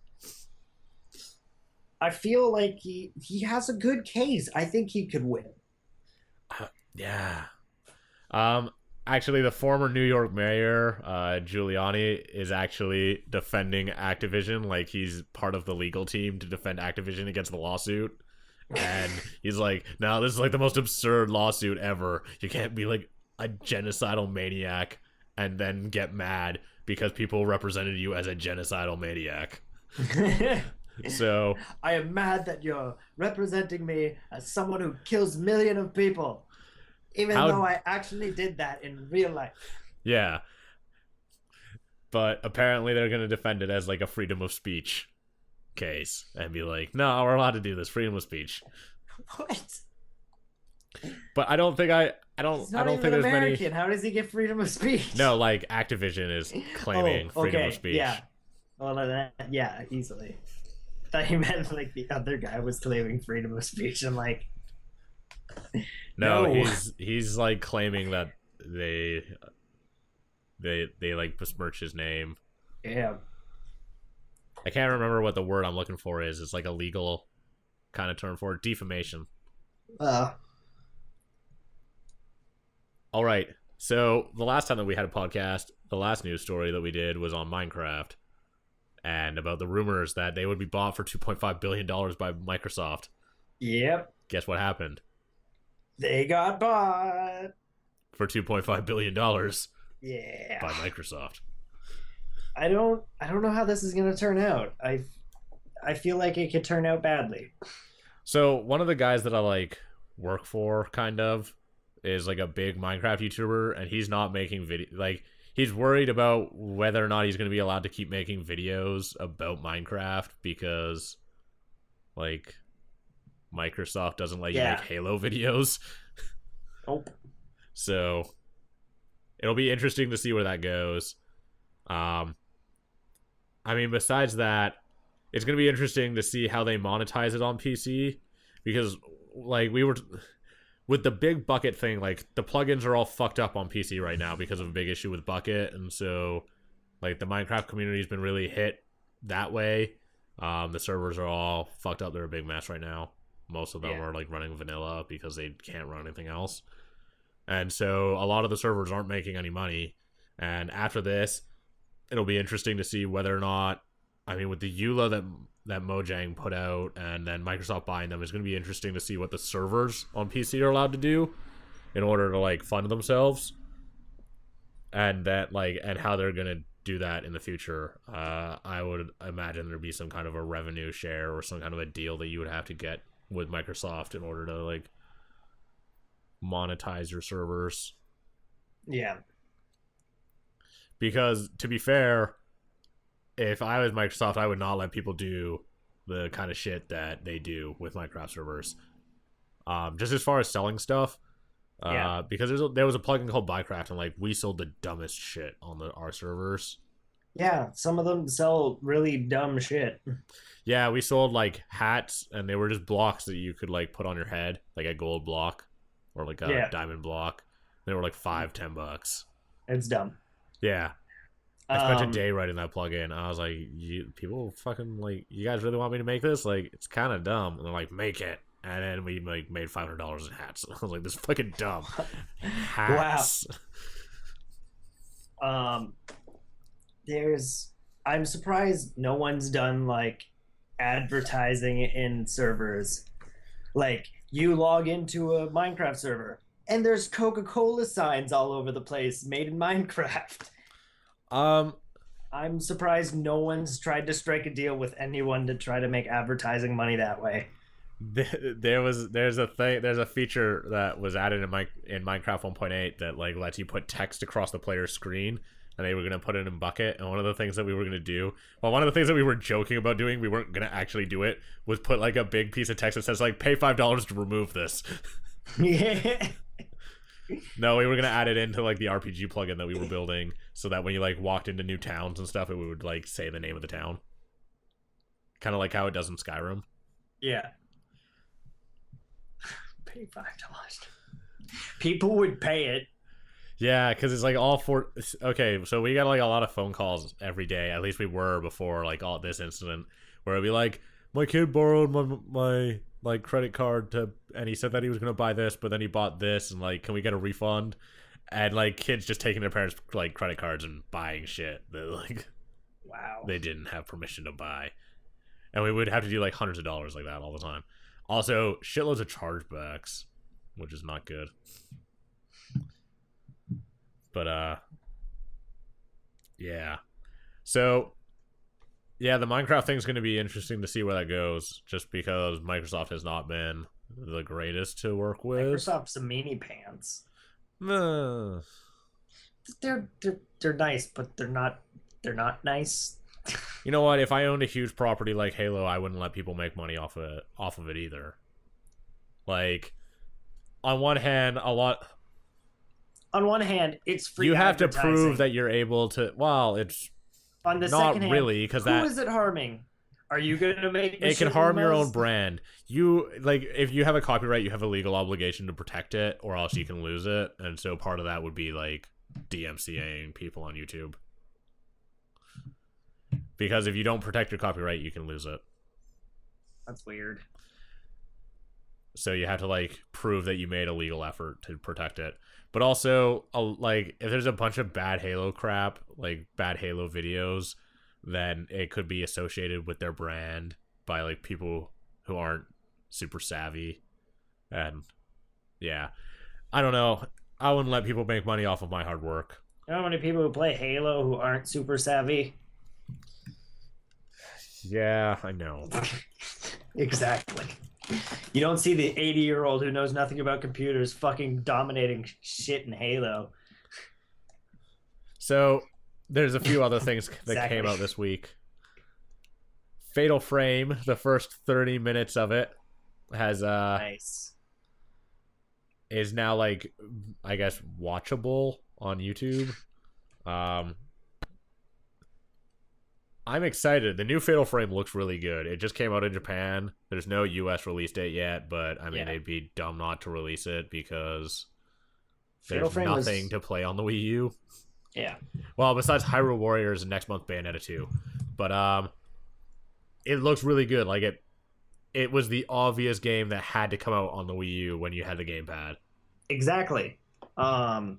I feel like he has a good case. I think he could win. Yeah. Actually, the former New York mayor, Giuliani, is actually defending Activision. Like, he's part of the legal team to defend Activision against the lawsuit. And he's like, no, this is like the most absurd lawsuit ever. You can't be like a genocidal maniac and then get mad because people represented you as a genocidal maniac. So I am mad that you're representing me as someone who kills millions of people, even though I actually did that in real life. Yeah. But apparently they're going to defend it as like a freedom of speech case and be like, no, we're allowed to do this, freedom of speech. What? But I don't think I don't think there's American. many. How does he get freedom of speech? No, like Activision is claiming freedom of speech. Yeah. Well, yeah, easily. I thought you meant like the other guy was claiming freedom of speech. I'm like, no. He's like claiming that they like besmirch his name. Yeah. I can't remember what the word I'm looking for is. It's like a legal kind of term for it. Defamation. All right. So the last time that we had a podcast, the last news story that we did was on Minecraft and about the rumors that they would be bought for $2.5 billion by Microsoft. Yep. Guess what happened? They got bought for $2.5 billion. Yeah. By Microsoft. I don't know how this is going to turn out. I feel like it could turn out badly. So one of the guys that I like work for kind of is like a big Minecraft YouTuber, and he's not making video. Like, he's worried about whether or not he's going to be allowed to keep making videos about Minecraft because like Microsoft doesn't let you make Halo videos. Nope. So it'll be interesting to see where that goes. I mean, besides that, it's going to be interesting to see how they monetize it on PC because, like, we were with the big Bucket thing, like, the plugins are all fucked up on PC right now because of a big issue with Bucket, and so, like, the Minecraft community has been really hit that way. The servers are all fucked up. They're a big mess right now. Most of them are, like, running vanilla because they can't run anything else. And so a lot of the servers aren't making any money. And after this, it'll be interesting to see whether or not, I mean, with the EULA that Mojang put out and then Microsoft buying them, it's going to be interesting to see what the servers on PC are allowed to do in order to, like, fund themselves. And that, like, and how they're going to do that in the future. I would imagine there'd be some kind of a revenue share or some kind of a deal that you would have to get with Microsoft in order to, like, monetize your servers. Yeah. Because, to be fair, if I was Microsoft, I would not let people do the kind of shit that they do with Minecraft servers. Just as far as selling stuff, because there was a plugin called Buycraft, and like we sold the dumbest shit on our servers. Yeah, some of them sell really dumb shit. Yeah, we sold like hats, and they were just blocks that you could like put on your head, like a gold block or like a diamond block. They were like $5-10. It's dumb. Yeah. I spent a day writing that plugin. I was like, people fucking, like, you guys really want me to make this? Like, it's kind of dumb. And they're like, make it. And then we like made $500 in hats. I was like, this is fucking dumb. Hats. Wow. I'm surprised no one's done, like, advertising in servers. Like, you log into a Minecraft server, and there's Coca-Cola signs all over the place made in Minecraft. I'm surprised no one's tried to strike a deal with anyone to try to make advertising money that way. There's a feature that was added in Minecraft 1.8 that like lets you put text across the player's screen, and they were gonna put it in Bucket. And one of the things that we were gonna do, one of the things that we were joking about doing, we weren't gonna actually do it, was put like a big piece of text that says like pay $5 to remove this. Yeah. No, we were gonna add it into like the RPG plugin that we were building, so that when you like walked into new towns and stuff, it would like say the name of the town, kind of like how it does in Skyrim. Yeah. Pay $5. People would pay it. Yeah, because it's like all four. Okay, so we got like a lot of phone calls every day. At least we were before like all this incident, where it'd be like, my kid borrowed my like credit card and he said that he was gonna buy this, but then he bought this, and like, can we get a refund? And like kids just taking their parents' like credit cards and buying shit that like Wow. they didn't have permission to buy, and we would have to do like hundreds of dollars like that all the time. Also, shitloads of chargebacks, which is not good. But yeah. So yeah, the Minecraft thing's going to be interesting to see where that goes, just because Microsoft has not been the greatest to work with. Microsoft's a meanie pants. Uh, They're nice, but they're not nice. you know what? If I owned a huge property like Halo, I wouldn't let people make money off of it either. Like, on one hand, it's free. You have to prove that you're able to. Well, it's on the not second hand, really, because who is it harming? Are you going to make it can harm your own brand. You like, if you have a copyright, you have a legal obligation to protect it, or else you can lose it. And so part of that would be like DMCAing people on YouTube, because if you don't protect your copyright, you can lose it. That's weird. So you have to like prove that you made a legal effort to protect it. But also, like, if there's a bunch of bad Halo crap, like bad Halo videos, then it could be associated with their brand by like people who aren't super savvy. And yeah, I don't know. I wouldn't let people make money off of my hard work. You know how many people who play Halo who aren't super savvy? Yeah, I know. Exactly. You don't see the 80-year-old who knows nothing about computers fucking dominating shit in Halo. So, there's a few other things that came out this week. Fatal Frame, the first 30 minutes of it, has nice. Is now like, I guess, watchable on YouTube. I'm excited. The new Fatal Frame looks really good. It just came out in Japan. There's no US release date yet, but I mean, they'd be dumb not to release it because there's nothing to play on the Wii U. Yeah. Well, besides Hyrule Warriors and next month Bayonetta 2. But it looks really good. Like it was the obvious game that had to come out on the Wii U when you had the gamepad. Exactly. I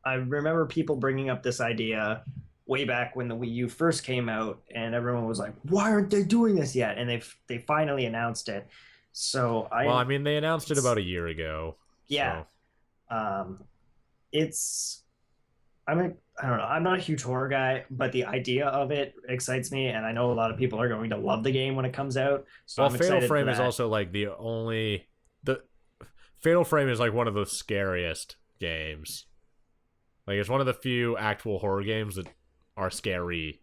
remember people bringing up this idea way back when the Wii U first came out, and everyone was like, "Why aren't they doing this yet?" And they finally announced it. So I mean, they announced it about a year ago. Yeah. So. I don't know. I'm not a huge horror guy, but the idea of it excites me, and I know a lot of people are going to love the game when it comes out. So well, I'm Fatal excited Frame for is that. also like the Fatal Frame is like one of the scariest games. Like, it's one of the few actual horror games that are scary.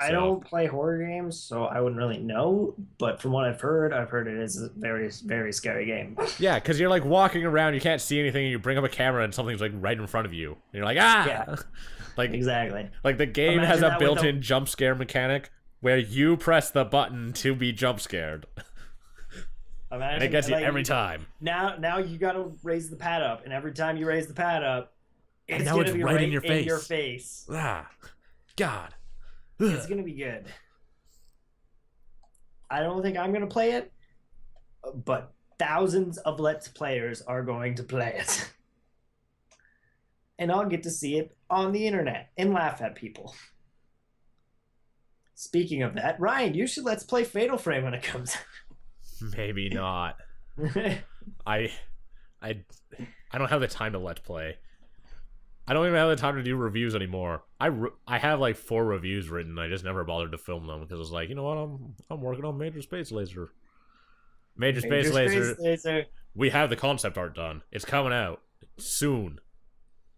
So. I don't play horror games, so I wouldn't really know. But from what I've heard it is a very, very scary game. Yeah, because you're like walking around, you can't see anything, and you bring up a camera, and something's like right in front of you, and you're like, ah, yeah, like exactly. Like the game has a built-in jump scare mechanic where you press the button to be jump scared, and it gets you every time. Now you got to raise the pad up, and every time you raise the pad up, it's going to be right in your face. Ah, God. It's going to be good. I don't think I'm going to play it, but thousands of Let's Players are going to play it. And I'll get to see it on the internet and laugh at people. Speaking of that, Ryan, you should Let's Play Fatal Frame when it comes out. Maybe not. I don't have the time to Let's Play. I don't even have the time to do reviews anymore. I have like 4 reviews written. I just never bothered to film them because it's like, you know what? I'm working on Major Space Laser. Major Space Laser. We have the concept art done. It's coming out soon.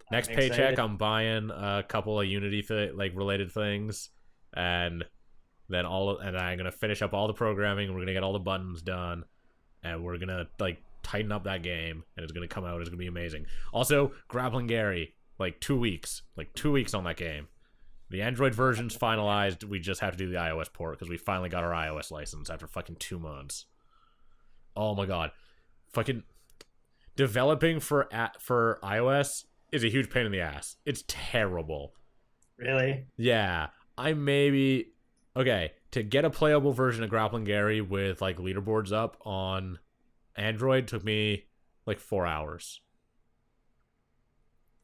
Next paycheck, I'm buying a couple of Unity related things, and then I'm gonna finish up all the programming. And we're gonna get all the buttons done, and we're gonna like tighten up that game, and it's gonna come out. It's gonna be amazing. Also, Grappling Gary. Like 2 weeks on that game. The Android version's finalized. We just have to do the iOS port because we finally got our iOS license after fucking 2 months. Oh my god, fucking developing for iOS is a huge pain in the ass. It's terrible. Really? Yeah, I maybe okay to get a playable version of Grappling Gary with like leaderboards up on Android took me like 4 hours.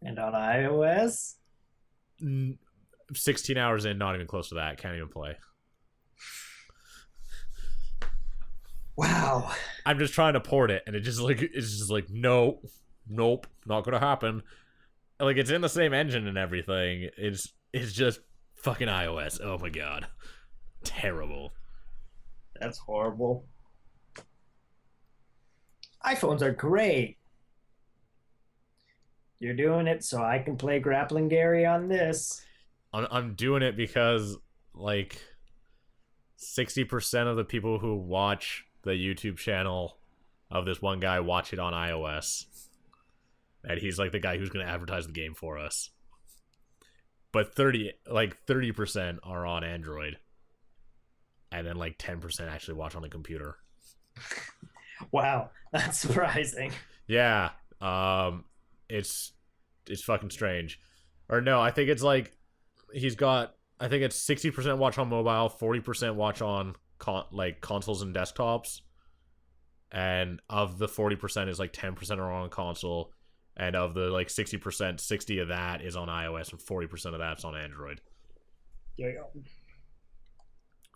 And on iOS? 16 hours in, not even close to that. Can't even play. Wow. I'm just trying to port it, and it's just like nope, not gonna happen. Like it's in the same engine and everything. It's just fucking iOS. Oh my god, terrible. That's horrible. iPhones are great. You're doing it so I can play Grappling Gary on this. I'm doing it because like 60% of the people who watch the YouTube channel of this one guy watch it on iOS, and he's like the guy who's going to advertise the game for us. But 30% are on Android, and then like 10% actually watch on a computer. Wow, that's surprising. Yeah, it's fucking strange. Or no, I think it's like he's got. I think it's 60% watch on mobile, 40% watch on consoles and desktops, and of the 40% is like 10% are on console, and of the like 60%, 60 of that is on iOS, and 40% of that's on Android. Damn.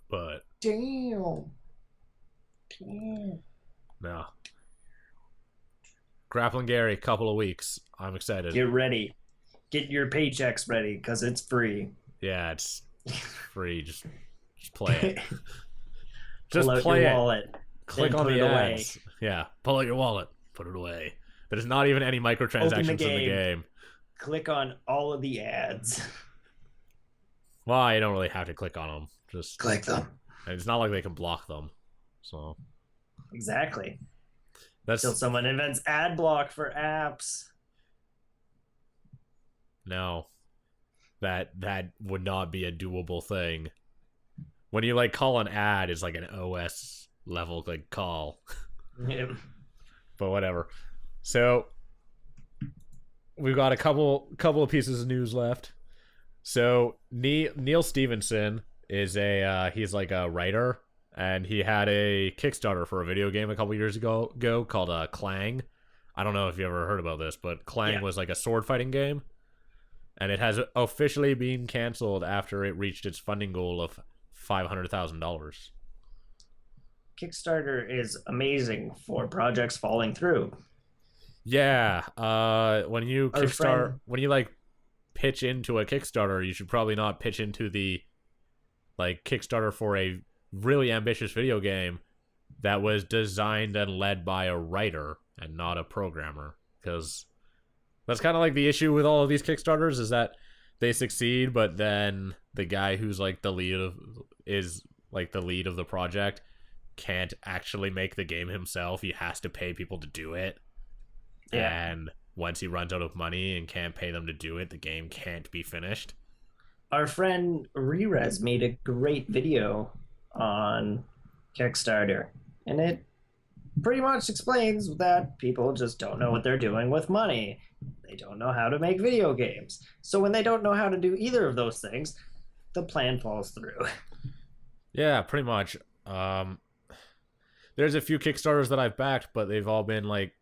But Damn. no. Grappling Gary, couple of weeks. I'm excited. Get ready. Get your paychecks ready, because it's free. Yeah, it's free. Just play it. Just pull out play your it. wallet. Click on put the it away. ads. Yeah, pull out your wallet. Put it away. There's not even any microtransactions in the game. Click on all of the ads. Well, you don't really have to click on them. Just click them. And it's not like they can block them. So exactly. That's Till someone invents ad block for apps. No. That would not be a doable thing. When you like call an ad, it's like an OS level like call. Yeah. But whatever. So we've got a couple of pieces of news left. So Neil Stevenson is he's like a writer, and he had a Kickstarter for a video game a couple years ago called Clang. I don't know if you ever heard about this, but Clang was like a sword fighting game, and it has officially been canceled after it reached its funding goal of $500,000. Kickstarter is amazing for projects falling through. Yeah, when you when you like pitch into a Kickstarter, you should probably not pitch into the like Kickstarter for a really ambitious video game that was designed and led by a writer and not a programmer, because that's kind of like the issue with all of these Kickstarters is that they succeed, but then the guy who's like the lead of the project can't actually make the game himself. He has to pay people to do it. Yeah. And once he runs out of money and can't pay them to do it, the game can't be finished. Our friend Rerez made a great video on Kickstarter, and it pretty much explains that people just don't know what they're doing with money. They don't know how to make video games. So when they don't know how to do either of those things, the plan falls through. Yeah, pretty much. There's a few Kickstarters that I've backed, but they've all been like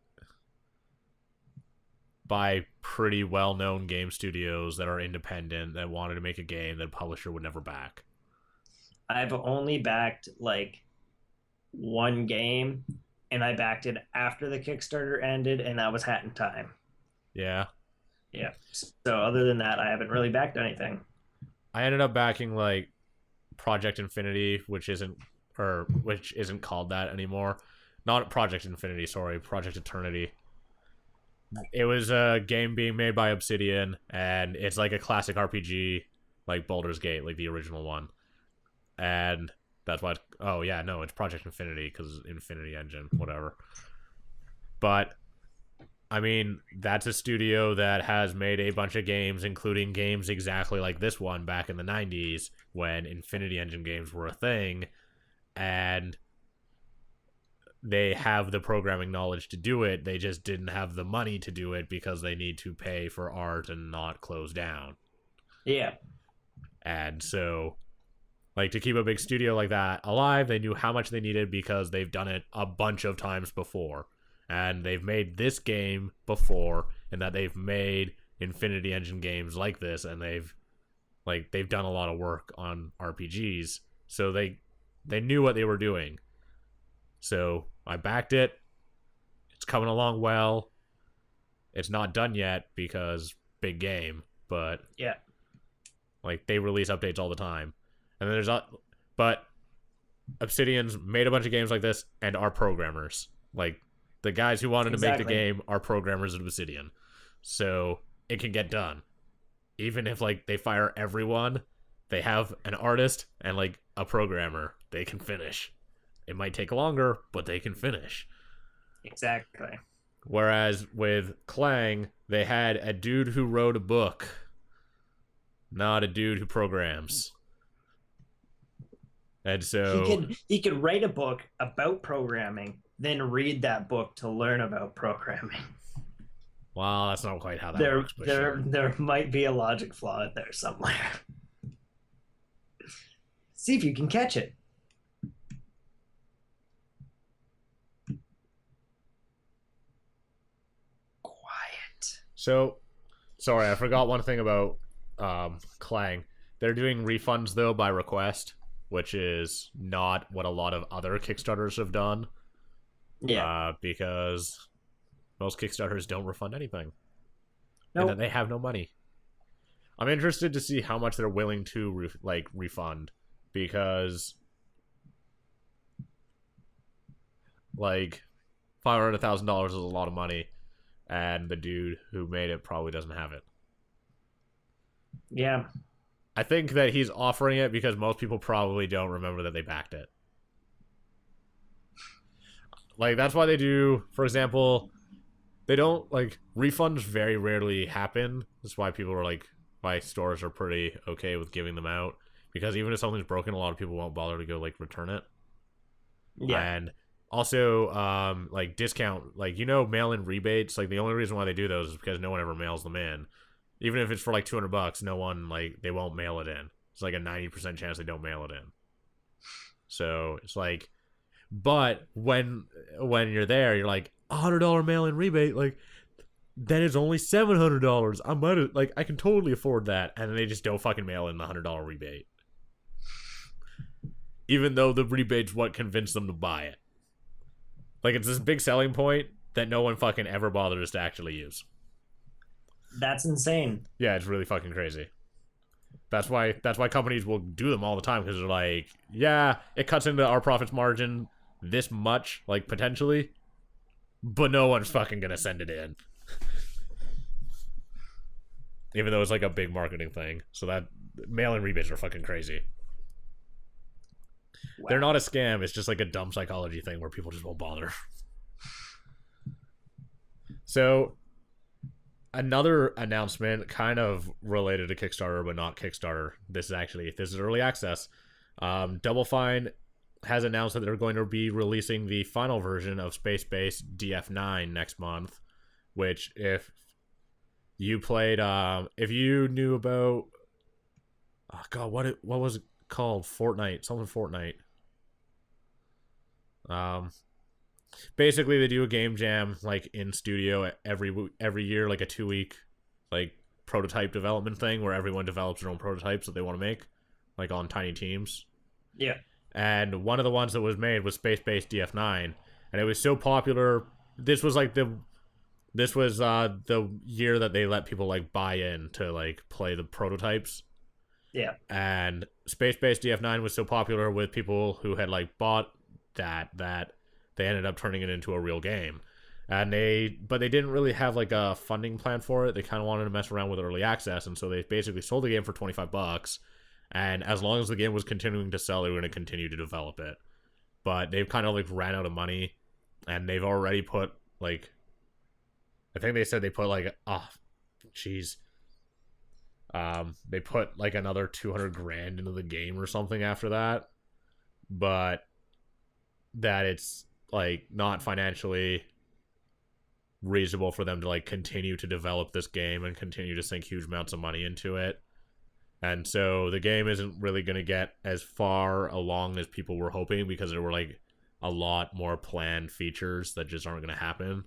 by pretty well-known game studios that are independent that wanted to make a game that a publisher would never back. I've only backed like one game, and I backed it after the Kickstarter ended, and that was Hat in Time. Yeah. Yeah. So other than that, I haven't really backed anything. I ended up backing like Project Infinity, which isn't called that anymore. Not Project Infinity, sorry, Project Eternity. It was a game being made by Obsidian, and it's like a classic RPG, like Baldur's Gate, like the original one. And that's why it's Project Infinity, because Infinity Engine, whatever. But I mean, that's a studio that has made a bunch of games, including games exactly like this one back in the 90s when Infinity Engine games were a thing. And they have the programming knowledge to do it. They just didn't have the money to do it because they need to pay for art and not close down. Yeah. And so, like, to keep a big studio like that alive, they knew how much they needed because they've done it a bunch of times before. And they've made this game before, and that they've made Infinity Engine games like this, and they've done a lot of work on RPGs. So they knew what they were doing. So I backed it. It's coming along well. It's not done yet because big game, but Yeah. like they release updates all the time. And then but Obsidian's made a bunch of games like this and are programmers. Like the guys who wanted to make the game are programmers at Obsidian. So it can get done. Even if like they fire everyone, they have an artist and like a programmer. They can finish. It might take longer, but they can finish. Exactly. Whereas with Clang, they had a dude who wrote a book, not a dude who programs. And so he could write a book about programming, then read that book to learn about programming. Well, that's not quite how that works. But there might be a logic flaw in there somewhere. See if you can catch it. Quiet. So, sorry, I forgot one thing about Clang. They're doing refunds though by request, which is not what a lot of other Kickstarters have done. Yeah. Because most Kickstarters don't refund anything. Nope. And then they have no money. I'm interested to see how much they're willing to refund, because like $500,000 is a lot of money, and the dude who made it probably doesn't have it. Yeah. I think that he's offering it because most people probably don't remember that they backed it. Like, that's why they do, for example, they don't, like, refunds very rarely happen. That's why people are, like, why stores are pretty okay with giving them out. Because even if something's broken, a lot of people won't bother to go, like, return it. Yeah. And also, like, discount, like, mail-in rebates. Like, the only reason why they do those is because no one ever mails them in. Even if it's for, like, $200, no one, like, they won't mail it in. It's, like, a 90% chance they don't mail it in. So, it's, like... But when you're there, you're like, $100 mail-in rebate, like, then it's only $700. I can totally afford that. And then they just don't fucking mail in the $100 rebate. Even though the rebate's what convinced them to buy it. Like, it's this big selling point that no one fucking ever bothers to actually use. That's insane. Yeah, it's really fucking crazy. That's why companies will do them all the time, because they're like, yeah, it cuts into our profits margin this much, like, potentially, but no one's fucking gonna send it in. Even though it's like a big marketing thing. So that mail-in rebates are fucking crazy. Wow. They're not a scam, it's just like a dumb psychology thing where people just won't bother. So another announcement kind of related to Kickstarter, but not Kickstarter. This is early access. Double Fine has announced that they're going to be releasing the final version of Space Base DF9 next month, which if you played, if you knew about, oh god, what was it called? Fortnite, something Fortnite. Basically, they do a game jam like in studio every year, like a 2-week like prototype development thing where everyone develops their own prototypes that they want to make, like on tiny teams. Yeah. And one of the ones that was made was Space Base DF9, and it was so popular. This was the year that they let people like buy in to like play the prototypes. Yeah. And Space Base DF9 was so popular with people who had like bought that they ended up turning it into a real game. But they didn't really have like a funding plan for it. They kind of wanted to mess around with early access, and so they basically sold the game for $25. And as long as the game was continuing to sell, they were going to continue to develop it. But they've kind of like ran out of money, and they've already put like, I think they said they put like, they put like another $200,000 into the game or something after that. But that it's like not financially reasonable for them to like continue to develop this game and continue to sink huge amounts of money into it. And so the game isn't really going to get as far along as people were hoping, because there were like a lot more planned features that just aren't going to happen.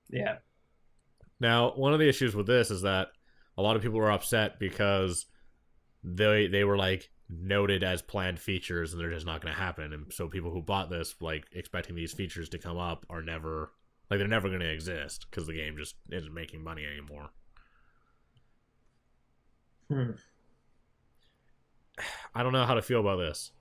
Yeah. Now, one of the issues with this is that a lot of people were upset because they were like noted as planned features and they're just not going to happen. And so people who bought this like expecting these features to come up are never, like, they're never going to exist because the game just isn't making money anymore. I don't know how to feel about this.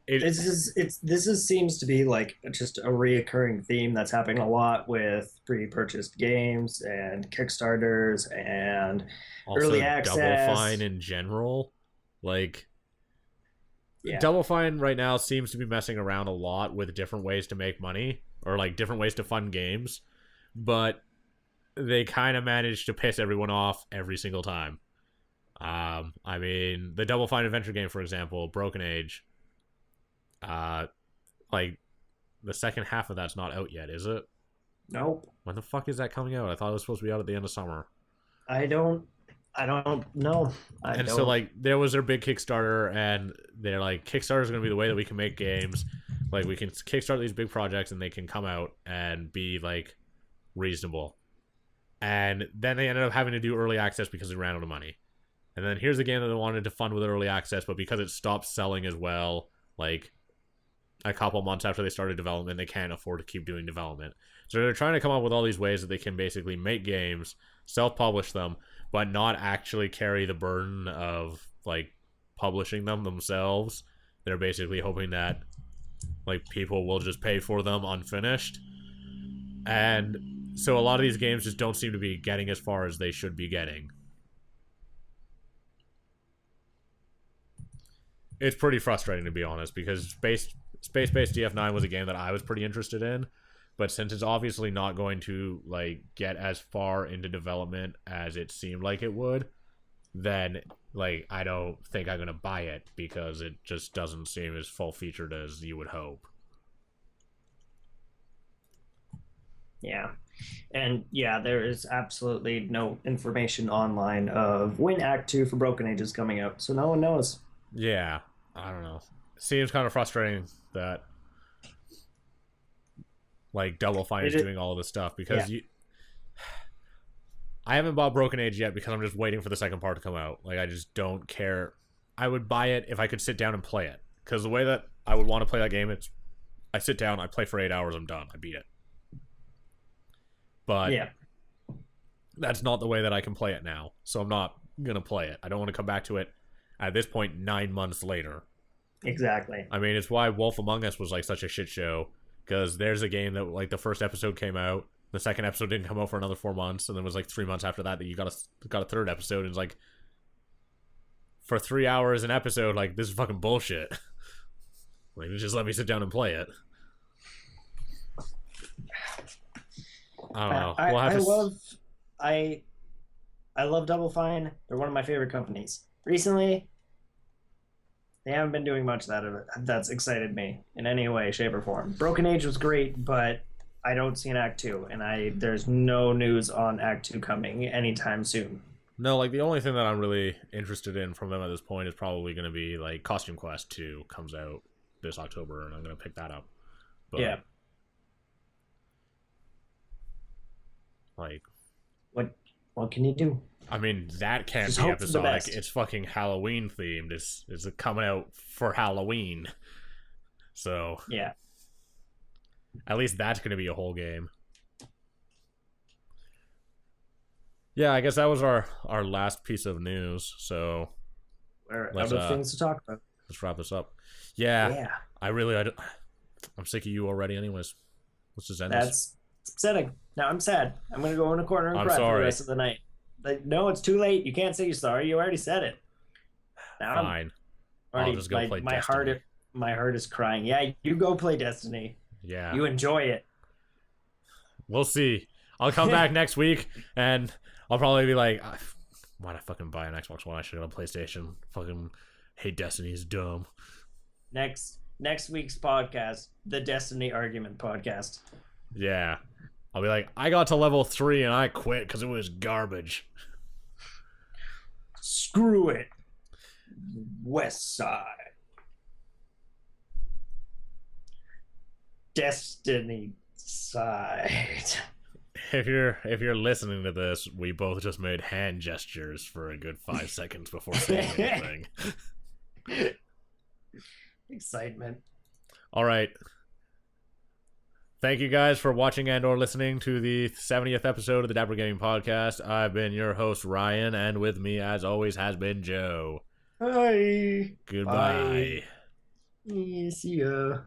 Seems to be like just a reoccurring theme that's happening a lot with pre-purchased games and Kickstarters and also early access. Double Fine in general, like, yeah. Double Fine right now seems to be messing around a lot with different ways to make money, or like different ways to fund games, but they kind of manage to piss everyone off every single time. I mean, the Double Fine adventure game, for example, Broken Age, like, the second half of that's not out yet, is it? Nope. When the fuck is that coming out? I thought it was supposed to be out at the end of summer. I don't know. So like, there was their big Kickstarter, and they're like, Kickstarter is going to be the way that we can make games. Like, we can kickstart these big projects and they can come out and be like reasonable. And then they ended up having to do early access because they ran out of money. And then here's a game that they wanted to fund with early access, but because it stopped selling as well, like a couple months after they started development, they can't afford to keep doing development. So they're trying to come up with all these ways that they can basically make games, self-publish them, but not actually carry the burden of like publishing them themselves. They're basically hoping that like people will just pay for them unfinished. And so a lot of these games just don't seem to be getting as far as they should be getting. It's pretty frustrating, to be honest, because Space-Based DF9 was a game that I was pretty interested in, but since it's obviously not going to like get as far into development as it seemed like it would, then like I don't think I'm gonna buy it because it just doesn't seem as full-featured as you would hope. Yeah. And yeah, there is absolutely no information online of when Act 2 for Broken Age is coming out, so no one knows. Yeah, I don't know. It seems kind of frustrating that like Double Fine is doing all of this stuff, because I haven't bought Broken Age yet because I'm just waiting for the second part to come out. Like, I just don't care. I would buy it if I could sit down and play it, because the way that I would want to play that game, it's I sit down, I play for 8 hours, I'm done, I beat it. But yeah, that's not the way that I can play it now, so I'm not gonna play it. I don't want to come back to it at this point 9 months later. Exactly. I mean, it's why Wolf Among Us was like such a shit show, because there's a game that like the first episode came out, the second episode didn't come out for another 4 months, and then it was like 3 months after that you got a third episode, and it's like, for 3 hours an episode, like, this is fucking bullshit. Like, just let me sit down and play it. I don't know. I love Double Fine. They're one of my favorite companies. Recently, they haven't been doing much that's excited me in any way, shape, or form. Broken Age was great, but I don't see an Act 2, and there's no news on Act 2 coming anytime soon. No, like, the only thing that I'm really interested in from them at this point is probably going to be, like, Costume Quest 2 comes out this October, and I'm going to pick that up. But, yeah. Like, what can you do? I mean, that can't be episodic. It's fucking Halloween themed. It's coming out for Halloween. So yeah, at least that's going to be a whole game. Yeah, I guess that was our last piece of news. So we're out of things to talk about. Let's wrap this up. Yeah. I'm sick of you already. Anyways, let's just end this. That's upsetting. Now I'm sad. I'm gonna go in a corner and cry for the rest of the night. Like, no, it's too late. You can't say you're sorry. You already said it. Now fine. I'll just go play Destiny. My heart is crying. Yeah, you go play Destiny. Yeah. You enjoy it. We'll see. I'll come back next week, and I'll probably be like, why'd I fucking buy an Xbox One? I should have a PlayStation. Fucking hate Destiny. Is dumb. Next next week's podcast, the Destiny Argument Podcast. Yeah. I'll be like, I got to level 3 and I quit because it was garbage. Screw it. West Side. Destiny Side. If you're listening to this, we both just made hand gestures for a good 5 seconds before saying anything. Excitement. All right. Thank you guys for watching and or listening to the 70th episode of the Dapper Gaming Podcast. I've been your host, Ryan, and with me, as always, has been Joe. Hi. Goodbye. Bye. See ya.